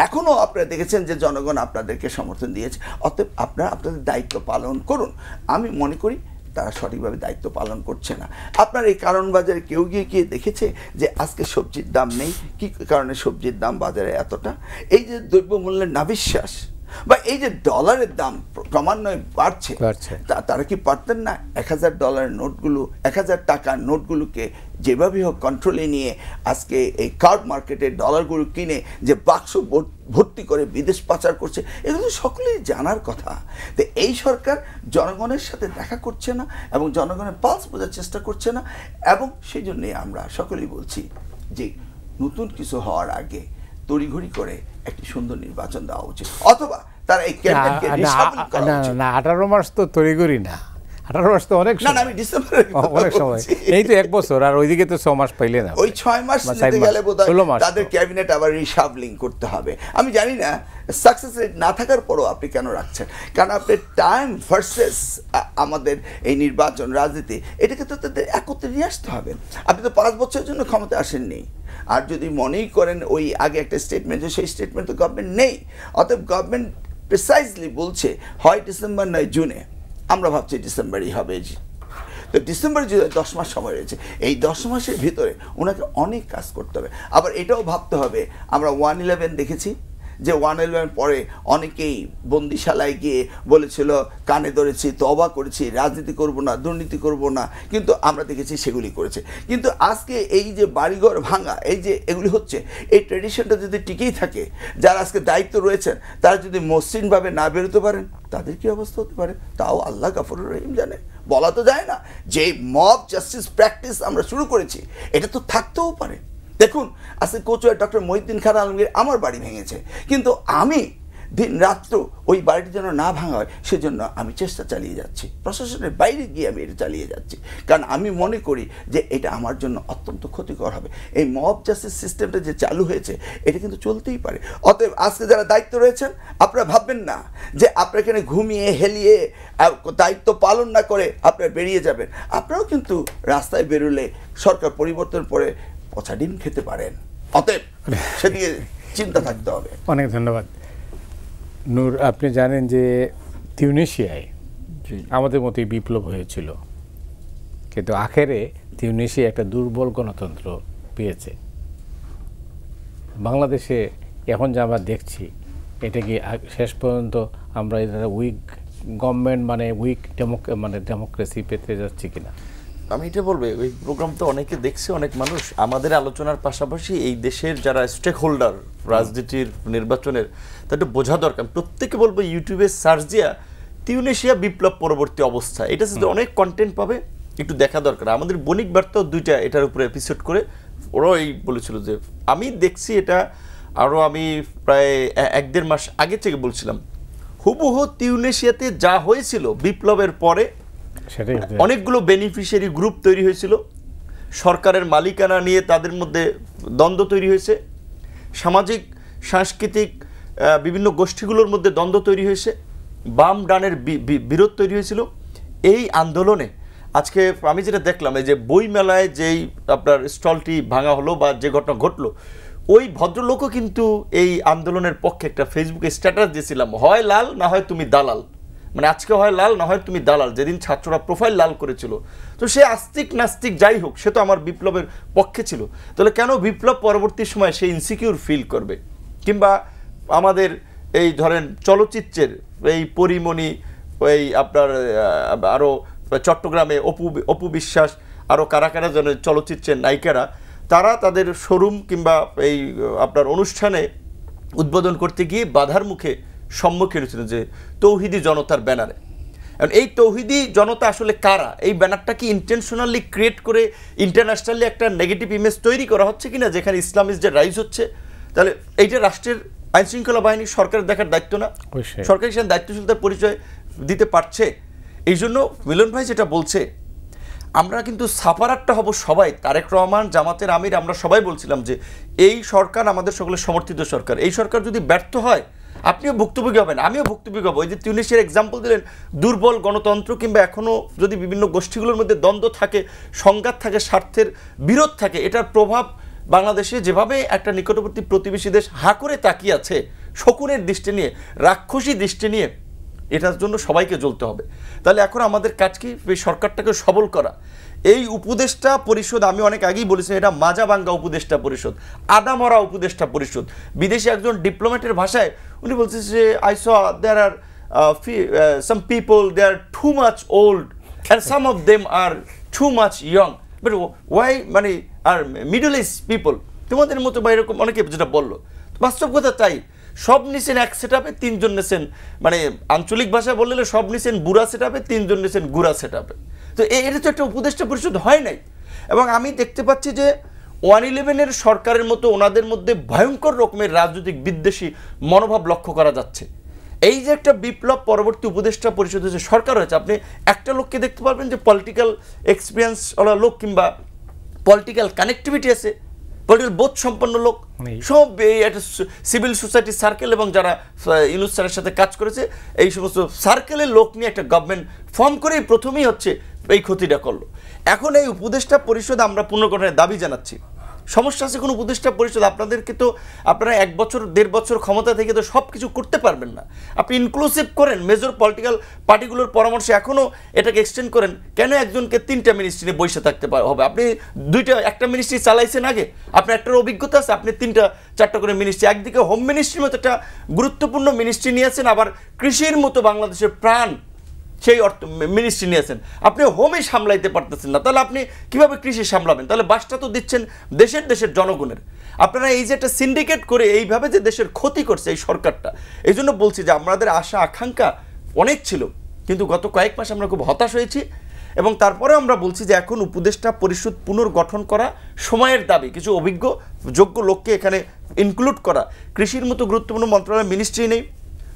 [SPEAKER 2] এখনও আপনারা দেখেছেন যে জনগণ আপনাদেরকে সমর্থন দিয়েছে, অতএব আপনারা আপনাদের দায়িত্ব পালন করুন। আমি মনে করি তারা সঠিকভাবে দায়িত্ব পালন করছে না। আপনার এই কারণ বাজারে কেউ গিয়ে দেখেছে যে আজকে সবজির দাম নেই, কি কারণে সবজির দাম বাজারে এতটা? এই যে দ্রব্যমূল্যের নাভিশ্বাস বা এই যে ডলারের দাম ক্রমান্বয়ে বাড়ছে, তারা কি পারতেন না $1000 নোটগুলো, 1000 টাকার নোটগুলোকে যেভাবে হোক কন্ট্রোলে নিয়ে আজকে এই কার্ড মার্কেটে ডলারগুলো কিনে যে বাক্স ভর্তি করে বিদেশ পাচার করছে, এগুলো সকলেই জানার কথা। তো এই সরকার জনগণের সাথে দেখা করছে না এবং জনগণের পালস বোঝার চেষ্টা করছে না, এবং সেই জন্যই আমরা সকলেই বলছি যে নতুন কিছু হওয়ার আগে তড়িঘড়ি করে একটি সুন্দর নির্বাচন দেওয়া উচিত, অথবা তারা এই ক্যাবিনেটকে রিশাফল করা উচিত।
[SPEAKER 1] না, 18 মাস তো তড়িঘড়ি না, 18 মাস তো অনেক সময়।
[SPEAKER 2] না, আমি ডিসেম্বরে
[SPEAKER 1] অনেক সময়, এই তো 1 বছর, আর ওইদিকে তো 6 মাস পাইলে না,
[SPEAKER 2] ওই 6 মাস নিতে গেলে বোধহয় তাদের ক্যাবিনেট আবার রিশাফলিং করতে হবে। আমি জানি না সাকসেস রেট না থাকার পরও আপনি কেন রাখছেন, কারণ আপনি টাইম ভার্সেস আমাদের এই নির্বাচন রাজনীতি, এটাকে তো তাদের একত্রে নিয়ে আসতে হবে। আপনি তো 5 বছরের জন্য ক্ষমতা আসেননি, আর যদি মনেই করেন ওই আগে একটা স্টেটমেন্ট, সেই স্টেটমেন্ট তো গভর্নমেন্ট নেই। অতএব গভর্নমেন্ট প্রিসাইজলি বলছে হয় ডিসেম্বর নয় জুনে, আমরা ভাবছি ডিসেম্বরই হবে। তো ডিসেম্বরে যে 10 মাস সময় রয়েছে, এই 10 মাসের ভিতরে ওনাকে অনেক কাজ করতে হবে। আবার এটাও ভাবতে হবে, আমরা 1/11 দেখেছি যে 1/11 পরে অনেকেই বন্দিশালায় গিয়ে বলেছিল কানে ধরেছি, তওবা করেছি, রাজনীতি করব না, দুর্নীতি করব না, কিন্তু আমরা দেখেছি সেগুলি করেছে। কিন্তু আজকে এই যে বাড়িঘর ভাঙা, এই যে এগুলি হচ্ছে, এই ট্র্যাডিশনটা যদি টিকেই থাকে, যারা আজকে দায়িত্ব রয়েছেন তারা যদি মসৃণভাবে না বেরোতে পারেন, তাদের কি অবস্থা হতে পারে তাও আল্লাহ গাফুরুর রহিম জানে। বলা তো যায় না যে মব জাস্টিস প্র্যাকটিস আমরা শুরু করেছি, এটা তো থাকতেও পারে। দেখুন আজকে কচুয়ার ডক্টর মহিউদ্দিন খান আলমগীর আমার বাড়ি ভেঙেছে, কিন্তু আমি দিন রাত্র ওই বাড়িটি যেন না ভাঙা হয় সেজন্য আমি চেষ্টা চালিয়ে যাচ্ছি, প্রশাসনের বাইরে গিয়ে আমি এটা চালিয়ে যাচ্ছি, কারণ আমি মনে করি যে এটা আমার জন্য অত্যন্ত ক্ষতিকর হবে। এই মব জাস্টিস সিস্টেমটা যে চালু হয়েছে, এটা কিন্তু চলতেই পারে। অতএব আজকে যারা দায়িত্ব রয়েছেন, আপনারা ভাববেন না যে আপনারা এখানে ঘুমিয়ে হেলিয়ে দায়িত্ব পালন না করে আপনারা বেরিয়ে যাবেন। আপনারাও কিন্তু রাস্তায় বেরোলে সরকার পরিবর্তন পরে পচা ডিম খেতে পারেন। অতএব সেদিকে চিন্তা থাকতে হবে।
[SPEAKER 1] অনেক ধন্যবাদ নূর। আপনি জানেন যে তিউনিসিয়ায় আমাদের মতোই বিপ্লব হয়েছিল, কিন্তু আখেরে তিউনিসিয়া একটা দুর্বল গণতন্ত্র পেয়েছে। বাংলাদেশে এখন যা আমরা দেখছি, এটা কি শেষ পর্যন্ত আমরা উইক গভর্নমেন্ট মানে উইক ডেমোক্রেসি পেতে যাচ্ছি কিনা?
[SPEAKER 3] আমি এটা বলবো, ওই প্রোগ্রাম তো অনেকে দেখছে, অনেক মানুষ। আমাদের আলোচনার পাশাপাশি এই দেশের যারা স্টেক হোল্ডার রাজনীতির নির্বাচনের, তাদের বোঝা দরকার। প্রত্যেকে বলবো ইউটিউবে সার্চ দিয়া তিউনিসিয়া বিপ্লব পরবর্তী অবস্থা, এটা সাথে অনেক কন্টেন্ট পাবে, একটু দেখা দরকার। আমাদের বণিক বার্তাও 2টা এটার উপরে এপিসোড করে ওরাও এই বলেছিল যে আমি দেখছি এটা, আরও আমি প্রায় 1-1.5 মাস আগে থেকে বলছিলাম, হুবহু তিউনিসিয়াতে যা হয়েছিল বিপ্লবের পরে অনেকগুলো বেনিফিশিয়ারি গ্রুপ তৈরি হয়েছিল, সরকারের মালিকানা নিয়ে তাদের মধ্যে দ্বন্দ্ব তৈরি হয়েছে, সামাজিক সাংস্কৃতিক বিভিন্ন গোষ্ঠীগুলোর মধ্যে দ্বন্দ্ব তৈরি হয়েছে, বাম ডানের বিরোধ তৈরি হয়েছিল। এই আন্দোলনে আজকে আমি যেটা দেখলাম, এই যে বই মেলায় যেই আপনার স্টলটি ভাঙা হলো বা যে ঘটনা ঘটলো, ওই ভদ্রলোকও কিন্তু এই আন্দোলনের পক্ষে একটা ফেসবুকে স্ট্যাটাস দিয়েছিলাম, হয় লাল না হয় তুমি দালাল, মানে আজকে হয় লাল, না হয় তুমি দালাল, যেদিন ছাত্ররা প্রোফাইল লাল করেছিল। তো সে আস্তিক নাস্তিক যাই হোক, সে তো আমার বিপ্লবের পক্ষে ছিল। তাহলে কেন বিপ্লব পরবর্তী সময় সে ইনসিকিউর ফিল করবে? কিংবা আমাদের এই ধরেন চলচ্চিত্রের এই পরিমণি, এই আপনার আরও চট্টগ্রামে অপু বিশ্বাস, আরও কারা কারা যেন চলচ্চিত্রের নায়িকারা, তারা তাদের শোরুম কিংবা এই আপনার অনুষ্ঠানে উদ্বোধন করতে গিয়ে বাধার মুখে সম্মুখীন হয়েছিল যে তৌহিদি জনতার ব্যানারে। এখন এই তৌহিদি জনতা আসলে কারা? এই ব্যানারটা কি ইন্টেনশনালি ক্রিয়েট করে ইন্টারন্যাশনালি একটা নেগেটিভ ইমেজ তৈরি করা হচ্ছে কিনা, যেখানে ইসলামিস্টদের রাইজ হচ্ছে? তাহলে এইটা রাষ্ট্রের আইনশৃঙ্খলা বাহিনী সরকারের দেখার দায়িত্ব না? সরকার সেখানে দায়িত্বশীলতার পরিচয় দিতে পারছে? এই জন্য মিলন ভাই যেটা বলছে, আমরা কিন্তু সাফারারটা হব সবাই, তারেক রহমান, জামাতের আমির, আমরা সবাই বলছিলাম যে এই সরকার আমাদের সকলের সমর্থিত সরকার। এই সরকার যদি ব্যর্থ হয়, আপনিও ভুক্তভোগী হবেন, আমিও ভুক্তভোগী হব। ওই যে তিউনিসিয়ার এক্সাম্পল দিলেন, দুর্বল গণতন্ত্র কিংবা এখনও যদি বিভিন্ন গোষ্ঠীগুলোর মধ্যে দ্বন্দ্ব থাকে, সংঘাত থাকে, স্বার্থের বিরোধ থাকে, এটার প্রভাব বাংলাদেশে যেভাবে একটা নিকটবর্তী প্রতিবেশী দেশ হা করে তাকিয়ে আছে শকুনের দৃষ্টি নিয়ে, রাক্ষসী দৃষ্টি নিয়ে, এটার জন্য সবাইকে জ্বলতে হবে। তাহলে এখন আমাদের কাজ কি? এই সরকারটাকে সবল করা। এই উপদেষ্টা পরিষদ, আমি অনেক আগেই বলেছি, এটা মাজা ভাঙ্গা উপদেষ্টা পরিষদ, আদামরা উপদেষ্টা পরিষদ। বিদেশি একজন ডিপ্লোম্যাটের ভাষায় উনি বলছে যে I saw there are some people they are too much old and some of them are too much young, but why মানে আর মিডল এজ পিপল, তোমাদের মতো বা এরকম অনেকে যেটা বললো। বাস্তব কথা তাই, সব নিছেন এক সেট আপে, তিনজন নিছেন, মানে আঞ্চলিক ভাষায় বললে সব নিছেন বুড়া সেট আপে, তিনজন নিছেন গুড়া সেট আপে। তো এটা তো একটা উপদেষ্টা পরিষদ হয় নাই। এবং আমি দেখতে পাচ্ছি যে 111-এর সরকারের মতো ওনাদের মধ্যে ভয়ঙ্কর রকমের রাজনৈতিক বিদ্বেষী মনোভাব লক্ষ্য করা যাচ্ছে। এই যে একটা বিপ্লব পরবর্তী উপদেষ্টা পরিষদের যে সরকার হয়েছে, আপনি একটা লোককে দেখতে পারবেন যে পলিটিক্যাল এক্সপিরিয়েন্স ওলা লোক কিংবা পলিটিক্যাল কানেক্টিভিটি আছে, পলিটিক্যাল বোধ সম্পন্ন লোক, সব এই একটা সিভিল সোসাইটি সার্কেল এবং যারা ইউনুস স্যারের সাথে কাজ করেছে এই সমস্ত সার্কেলের লোক নিয়ে একটা গভর্নমেন্ট ফর্ম করেই প্রথমেই হচ্ছে এই ক্ষতিটা করলো। এখন এই উপদেষ্টা পরিষদ আমরা পুনর্গঠনের দাবি জানাচ্ছি। সমস্যা আছে কোন উপদেষ্টা পরিষদ? আপনাদেরকে তো আপনারা 1 বছর 1.5 বছর ক্ষমতা থেকে তো সব কিছু করতে পারবেন না। আপনি ইনক্লুসিভ করেন, মেজর পলিটিক্যাল পার্টিগুলোর পরামর্শে এখনও এটাকে এক্সটেন্ড করেন। কেন একজনকে 3টা মিনিস্ট্রি নিয়ে বসে থাকতে হবে? আপনি একটা মিনিস্ট্রি চালাইছেন আগে, আপনার একটার অভিজ্ঞতা আছে, আপনি 3টা-4টা করে মিনিস্ট্রি, একদিকে হোম মিনিস্ট্রির মতো একটা গুরুত্বপূর্ণ মিনিস্ট্রি নিয়েছেন, আবার কৃষির মতো বাংলাদেশের প্রাণ সেই অর্থ মিনিস্ট্রি নিয়েছেন, আপনি হোমই সামলাইতে পারতেছেন না, তাহলে আপনি কিভাবে কৃষি সামলাবেন? তাহলে বাসটা তো দিচ্ছেন দেশের জনগণের। আপনারা এই যে একটা সিন্ডিকেট করে এইভাবে যে দেশের ক্ষতি করছে এই সরকারটা, এই জন্য বলছি যে আমাদের আশা আকাঙ্ক্ষা অনেক ছিল, কিন্তু গত কয়েক মাস আমরা খুব হতাশ হয়েছি। এবং তারপরে আমরা বলছি যে এখন উপদেষ্টা পরিষদ পুনর্গঠন করা সময়ের দাবি, কিছু অভিজ্ঞ যোগ্য লোককে এখানে ইনক্লুড করা। কৃষির মতো গুরুত্বপূর্ণ মন্ত্রণালয় মিনিস্ট্রি নেই,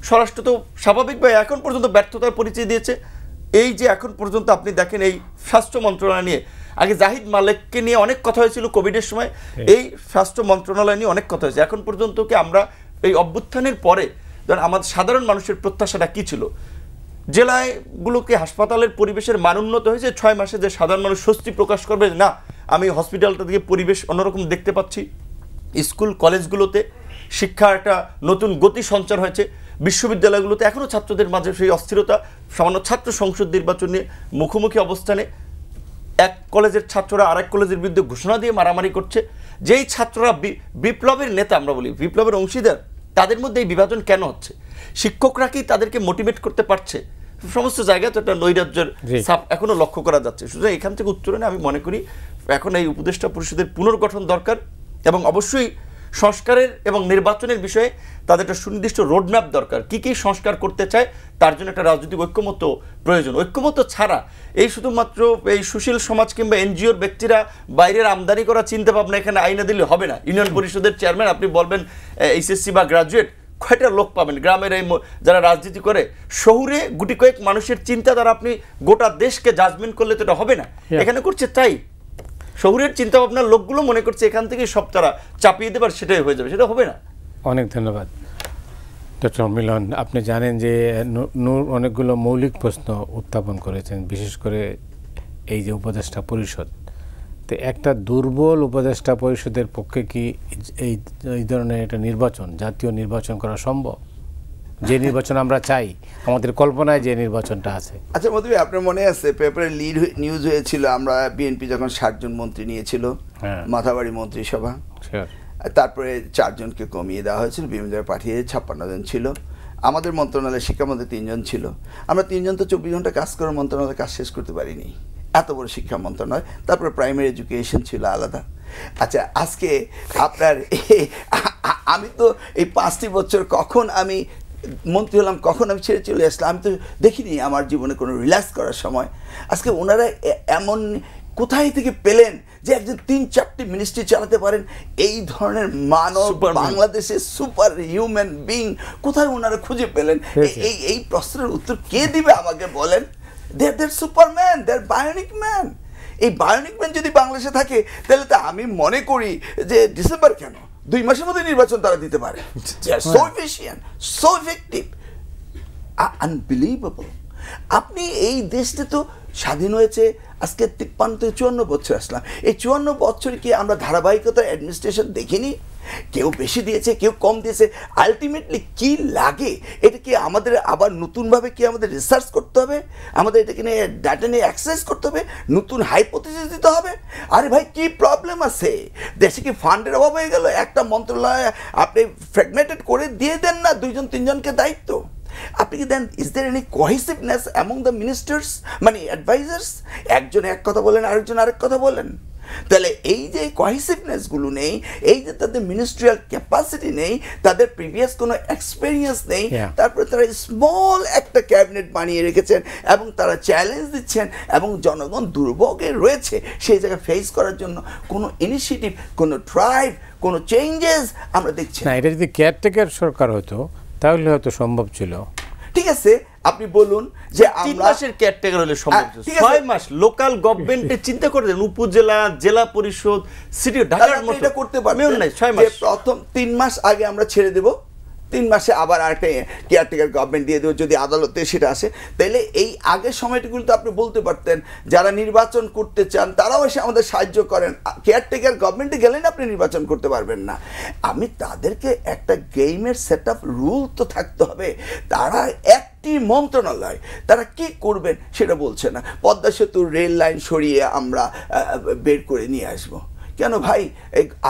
[SPEAKER 3] স্বরাষ্ট্র তো স্বাভাবিকভাবে এখন পর্যন্ত ব্যর্থতার পরিচয় দিয়েছে। এই যে এখন পর্যন্ত আপনি দেখেন এই স্বাস্থ্য মন্ত্রণালয় নিয়ে, আগে জাহিদ মালেককে নিয়ে অনেক কথা হয়েছিল কোভিডের সময়, এই স্বাস্থ্য মন্ত্রণালয় নিয়ে অনেক কথা হয়েছে। এখন পর্যন্ত কি আমরা এই অভ্যুত্থানের পরে ধরেন আমাদের সাধারণ মানুষের প্রত্যাশাটা কী ছিল? জেলাগুলোকে হাসপাতালের পরিবেশের মান উন্নত হয়েছে, 6 মাসে যে সাধারণ মানুষ স্বস্তি প্রকাশ করবে না আমি হসপিটালটা থেকে পরিবেশ অন্যরকম দেখতে পাচ্ছি। স্কুল কলেজগুলোতে শিক্ষার একটা নতুন গতি সঞ্চার হয়েছে। বিশ্ববিদ্যালয়গুলোতে এখনও ছাত্রদের মাঝে সেই অস্থিরতা, সামান্য ছাত্র সংসদ নির্বাচন নিয়ে মুখোমুখি অবস্থানে এক কলেজের ছাত্ররা আরেক কলেজের বিরুদ্ধে ঘোষণা দিয়ে মারামারি করছে। যেই ছাত্ররা বিপ্লবের নেতা, আমরা বলি বিপ্লবের অংশীদার, তাদের মধ্যে এই বিভাজন কেন হচ্ছে? শিক্ষকরা কি তাদেরকে মোটিভেট করতে পারছে? সমস্ত জায়গায় তো একটা নৈরাজ্যের ছাপ এখনো লক্ষ্য করা যাচ্ছে। সুতরাং এখান থেকে উত্তরণে আমি মনে করি এখন এই উপদেষ্টা পরিষদের পুনর্গঠন দরকার, এবং অবশ্যই সংস্কারের এবং নির্বাচনের বিষয়ে তাদের একটা সুনির্দিষ্ট রোডম্যাপ দরকার। কি কি সংস্কার করতে চায় তার জন্য একটা রাজনৈতিক ঐক্যমত্য প্রয়োজন। ঐক্যমত্য ছাড়া এই শুধুমাত্র এই সুশীল সমাজ কিংবা এনজিওর ব্যক্তিরা বাইরের আমদানি করা চিন্তা ভাবনা এখানে আইনা দিলে হবে না। ইউনিয়ন পরিষদের চেয়ারম্যান আপনি বলবেন এইচএসসি বা গ্রাজুয়েট, কয়টা লোক পাবেন? গ্রামের এই যারা রাজনীতি করে, শহুরে গুটি কয়েক মানুষের চিন্তা দ্বারা আপনি গোটা দেশকে জাজমেন্ট করলে তো এটা হবে না। এখানে করছে তাই শহুরের চিন্তা ভাবনার লোকগুলো মনে করছে এখান থেকে সব তারা চাপিয়ে দেবার, সেটাই হয়ে যাবে, সেটা হবে না।
[SPEAKER 1] অনেক ধন্যবাদ ডক্টর মিলন। আপনি জানেন যে নূর অনেকগুলো মৌলিক প্রশ্ন উত্থাপন করেছেন, বিশেষ করে এই যে উপদেষ্টা পরিষদ। তো একটা দুর্বল উপদেষ্টা পরিষদের পক্ষে কি এই ধরনের একটা নির্বাচন, জাতীয় নির্বাচন করা সম্ভব? যে নির্বাচন আমরা চাই, আমাদের কল্পনায় যে নির্বাচনটা আছে।
[SPEAKER 2] আচ্ছা মধু, আপনার মনে আছে পেপারে লিড নিউজ হয়েছিল আমরা বিএনপি যখন 60 জন মন্ত্রী নিয়েছিল, মাথাবাড়ি মন্ত্রিসভা, তারপরে 4 জনকে কমিয়ে দেওয়া হয়েছিল, বিভিন্ন জায়গায় পাঠিয়ে 56 জন ছিল। আমাদের মন্ত্রণালয়ে শিক্ষামন্ত্রী 3 জন ছিল। আমরা 3 জন তো 24 ঘন্টা কাজ করে মন্ত্রণালয়ে কাজ শেষ করতে পারিনি, এত বড় শিক্ষা মন্ত্রণালয়। তারপরে প্রাইমারি এডুকেশন ছিল আলাদা। আচ্ছা আজকে আপনার আমি তো এই 5টি বছর কখন আমি মন্ত্রী হলাম, কখন আমি ছেড়ে চলে আসলাম, আমি তো দেখিনি আমার জীবনে কোনো রিল্যাক্স করার সময়। আজকে ওনারা এমন কোথায় থেকে পেলেন যে একজন 3-4টি মিনিস্ট্রি চালাতে পারেন? এই ধরনের মানব বাংলাদেশের সুপার হিউম্যান বিং কোথায় ওনারা খুঁজে পেলেন? এই প্রশ্নের উত্তর কে দিবে আমাকে বলেন? দেয়ার সুপারম্যান, দেয়ার বায়োনিক ম্যান। এই বায়োনিক ম্যান যদি বাংলাদেশে থাকে তাহলে তো আমি মনে করি যে ডিসেম্বর কেন, 2 মাসের মধ্যে নির্বাচন তারা দিতে পারে। So efficient, so effective, unbelievable. আপনি এই দেশটা তো স্বাধীন হয়েছে আজকে 53 থেকে 54 বছর আসলাম। এই 54 বছর কি আমরা ধারাবাহিকতা অ্যাডমিনিস্ট্রেশন দেখিনি? কেউ বেশি দিয়েছে, কেউ কম দিয়েছে। আলটিমেটলি কি লাগে, এটা কি আমাদের আবার নতুনভাবে কি আমাদের রিসার্চ করতে হবে? আমাদের এটাকে নিয়ে ডাটা নিয়ে এক্সারসাইজ করতে হবে, নতুন হাইপোথিসিস দিতে হবে? আরে ভাই কি প্রবলেম আছে দেশে? কি ফান্ডের অভাব হয়ে গেল? একটা মন্ত্রণালয় আপনি ফ্র্যাগমেন্টেড করে দিয়ে দেন না 2-3 জনকে দায়িত্ব। আপনি কি দেন, is there any cohesiveness among the ministers, মানে অ্যাডভাইজার্স? একজন এক কথা বলেন, আরেকজন আরেক কথা বলেন। তাহলে এই যে কোহেসিভনেসগুলো নেই, এই যে তাদের মিনিস্ট্রিয়াল ক্যাপাসিটি নেই, তাদের প্রিভিয়াস কোনো এক্সপেরিয়েন্স নেই, তারপরে তারা স্মল একটা ক্যাবিনেট বানিয়ে রেখেছেন এবং তারা চ্যালেঞ্জ দিচ্ছেন এবং জনগণ দুর্ভোগে রয়েছে। সেই জায়গায় ফেস করার জন্য কোনো ইনিশিয়েটিভ, কোনো ট্রাইব, কোনো চেঞ্জেস আমরা দেখছি
[SPEAKER 1] না। এটা যদি কেয়ারটেকার সরকার হতো তাহলে হয়তো সম্ভব ছিল।
[SPEAKER 2] ঠিক আছে, আপনি বলুন যে
[SPEAKER 3] 3 মাসের কেয়ারটেকার হলে সম্ভব ছিল। 6 মাস লোকাল গভর্নমেন্টে চিন্তা করে দেন, উপজেলা, জেলা পরিষদ, সিটি, ঢাকার মতো
[SPEAKER 2] এটা করতে পারবেন না। 6 মাস, প্রথম 3 মাস আগে আমরা ছেড়ে দেব, 3 মাসে আবার আরেকটা কেয়ারটেকার গভর্নমেন্ট দিয়ে দেবো যদি আদালতে সেটা আসে। তাহলে এই আগের সময়টুকুলো তো আপনি বলতে পারতেন যারা নির্বাচন করতে চান তারাও এসে আমাদের সাহায্য করেন। কেয়ারটেকার গভর্নমেন্টে গেলেন আপনি নির্বাচন করতে পারবেন না। আমি তাদেরকে একটা গেমের সেট আপ রুল তো থাকতে হবে। তারা একটি মন্ত্রণালয়, তারা কি করবেন সেটা বলছে না। পদ্মা সেতুর রেল লাইন সরিয়ে আমরা বের করে নিয়ে আসবো। কেন ভাই,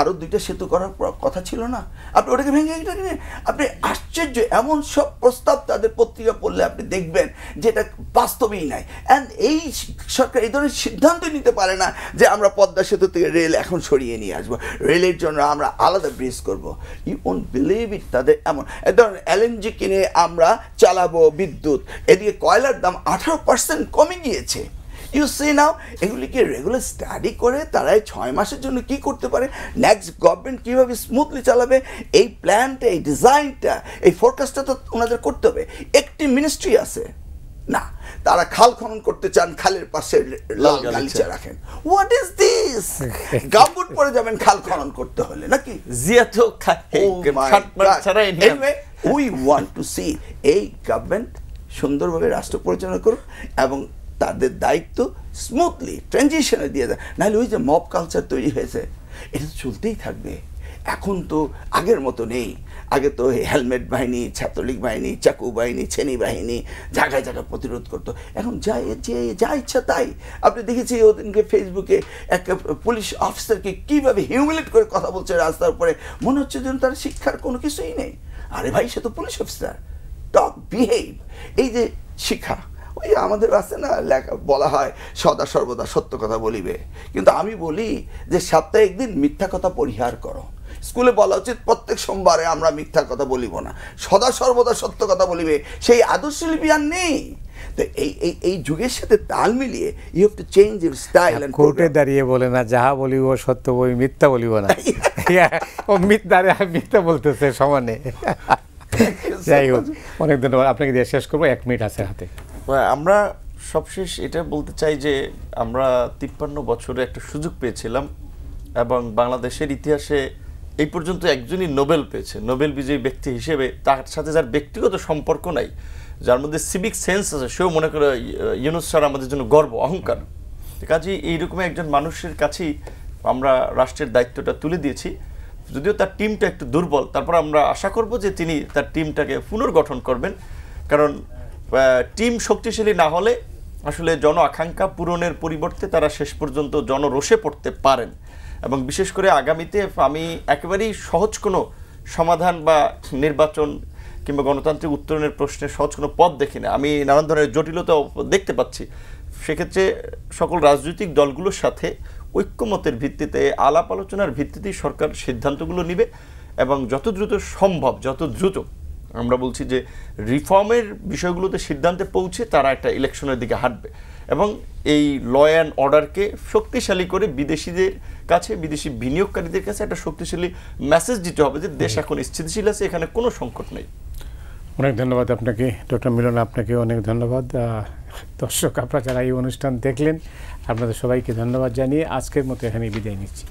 [SPEAKER 2] আরো 2টা সেতু করার কথা ছিল না? আপনি ওটাকে ভেঙে আপনি আশ্চর্য, এমন সব প্রস্তাব তাদের পত্রিকা পড়লে আপনি দেখবেন যেটা বাস্তবেই নাই। অ্যান্ড এই সরকার এই ধরনের সিদ্ধান্ত নিতে পারে না যে আমরা পদ্মা সেতু থেকে রেল এখন সরিয়ে নিয়ে আসবো, রেলের জন্য আমরা আলাদা ব্রিজ করব। You won't believe it. তাদের এমন ধরনের এলএনজি কিনে আমরা চালাবো বিদ্যুৎ, এদিকে কয়লার দাম 18% কমে গিয়েছে। ইউ সি নাও, এগুলিকে রেগুলার স্টাডি করে তারা 6 মাসের জন্য কি করতে পারে, নেক্সট গভর্নমেন্ট কীভাবে স্মুথলি চালাবে, এই প্ল্যানটা, এই ডিজাইনটা, এই ফোরকাস্টটা তো ওনাদের করতে হবে। একটি মিনিস্ট্রি আছে না, তারা খাল খনন করতে চান, খালের পাশে লাল গালিচা রাখেন। What is this? গামবুট পরে যাবেন খাল খনন করতে হলে নাকি?
[SPEAKER 3] জিয়া তো
[SPEAKER 2] উই ওয়ান্ট টু সি এই গভর্নমেন্ট সুন্দরভাবে রাষ্ট্র পরিচালনা করুক এবং তাদের দায়িত্ব স্মুথলি ট্রানজিশনে দিয়ে দেয়। নাহলে ওই যে মব কালচার তৈরি হয়েছে এটা তো চলতেই থাকবে। এখন তো আগের মতো নেই। আগে তো হেলমেট বাহিনী, ছাত্রলীগ বাহিনী, চাকু বাহিনী, ছেনি বাহিনী জায়গায় জায়গায় প্রতিরোধ করতো। এখন যা ইচ্ছা তাই। আপনি দেখেছি ওদিনকে ফেসবুকে একটা পুলিশ অফিসারকে কীভাবে হিউমিলেট করে কথা বলছে রাস্তার উপরে, মনে হচ্ছে যেন তার শিক্ষার কোনো কিছুই নেই। আরে ভাই, সে তো পুলিশ অফিসার, টক বিহেভ। এই যে শিক্ষা, ওই আমাদের আছে না লেখা, বলা হয় সদা সর্বদা সত্য কথা বলিবে, কিন্তু আমি বলি যে সপ্তাহে একদিন মিথ্যা কথা পরিহার করো। স্কুলে বলা উচিত প্রত্যেক সোমবারে আমরা মিথ্যা কথা বলিব না, সদা সর্বদা সত্য কথা বলিবে। সেই আদর্শ লিপি আর নেই। তো এই যুগের সাথে তাল মিলিয়ে you have to change your style.
[SPEAKER 1] কোর্টে দাঁড়িয়ে বলে না, যাহা বলিব সত্য বলি, মিথ্যা বলিব না। ও মিথ্যা বলতেছে সমানে। যাই হোক, অনেক ধন্যবাদ আপনাকে দিয়ে শেষ করবো, 1 মিনিট আছে হাতে।
[SPEAKER 3] আমরা সবশেষ এটা বলতে চাই যে আমরা 53 বছরে একটা সুযোগ পেয়েছিলাম এবং বাংলাদেশের ইতিহাসে এই পর্যন্ত একজনই নোবেল পেয়েছে, নোবেল বিজয়ী ব্যক্তি হিসেবে। তার সাথে যার ব্যক্তিগত সম্পর্ক নাই, যার মধ্যে সিভিক সেন্স আছে, সেও মনে করে ইউনুস স্যার আমাদের জন্য গর্ব, অহংকার। কাজেই এইরকম একজন মানুষের কাছেই আমরা রাষ্ট্রের দায়িত্বটা তুলে দিয়েছি। যদিও তার টিমটা একটু দুর্বল, তারপর আমরা আশা করব যে তিনি তার টিমটাকে পুনর্গঠন করবেন, কারণ টিম শক্তিশালী না হলে আসলে জন আকাঙ্ক্ষা পূরণের পরিবর্তে তারা শেষ পর্যন্ত জনরোষে পড়তে পারেন। এবং বিশেষ করে আগামীতে আমি একেবারেই সহজ কোনো সমাধান বা নির্বাচন কিংবা গণতান্ত্রিক উত্তরণের প্রশ্নে সহজ কোনো পথ দেখি না। আমি নানান ধরনের জটিলতা দেখতে পাচ্ছি। সেক্ষেত্রে সকল রাজনৈতিক দলগুলোর সাথে ঐক্যমতের ভিত্তিতে, আলাপ আলোচনার ভিত্তিতেই সরকার সিদ্ধান্তগুলো নেবে এবং যত দ্রুত সম্ভব, যত দ্রুত আমরা বলছি যে রিফর্মের বিষয়গুলোতে সিদ্ধান্তে পৌঁছে তারা একটা ইলেকশনের দিকে হাঁটবে এবং এই ল অ্যান্ড অর্ডারকে শক্তিশালী করে বিদেশিদের কাছে, বিদেশি বিনিয়োগকারীদের কাছে একটা শক্তিশালী মেসেজ দিতে হবে যে দেশ এখন স্থিতিশীল আছে, এখানে কোনো সংকট নেই।
[SPEAKER 1] অনেক ধন্যবাদ আপনাকে ডক্টর মিলন, আপনাকে অনেক ধন্যবাদ। দর্শক আপনারা যারা এই অনুষ্ঠান দেখলেন, আপনাদের সবাইকে ধন্যবাদ জানিয়ে আজকের মতো এখানে বিদায় নিচ্ছি।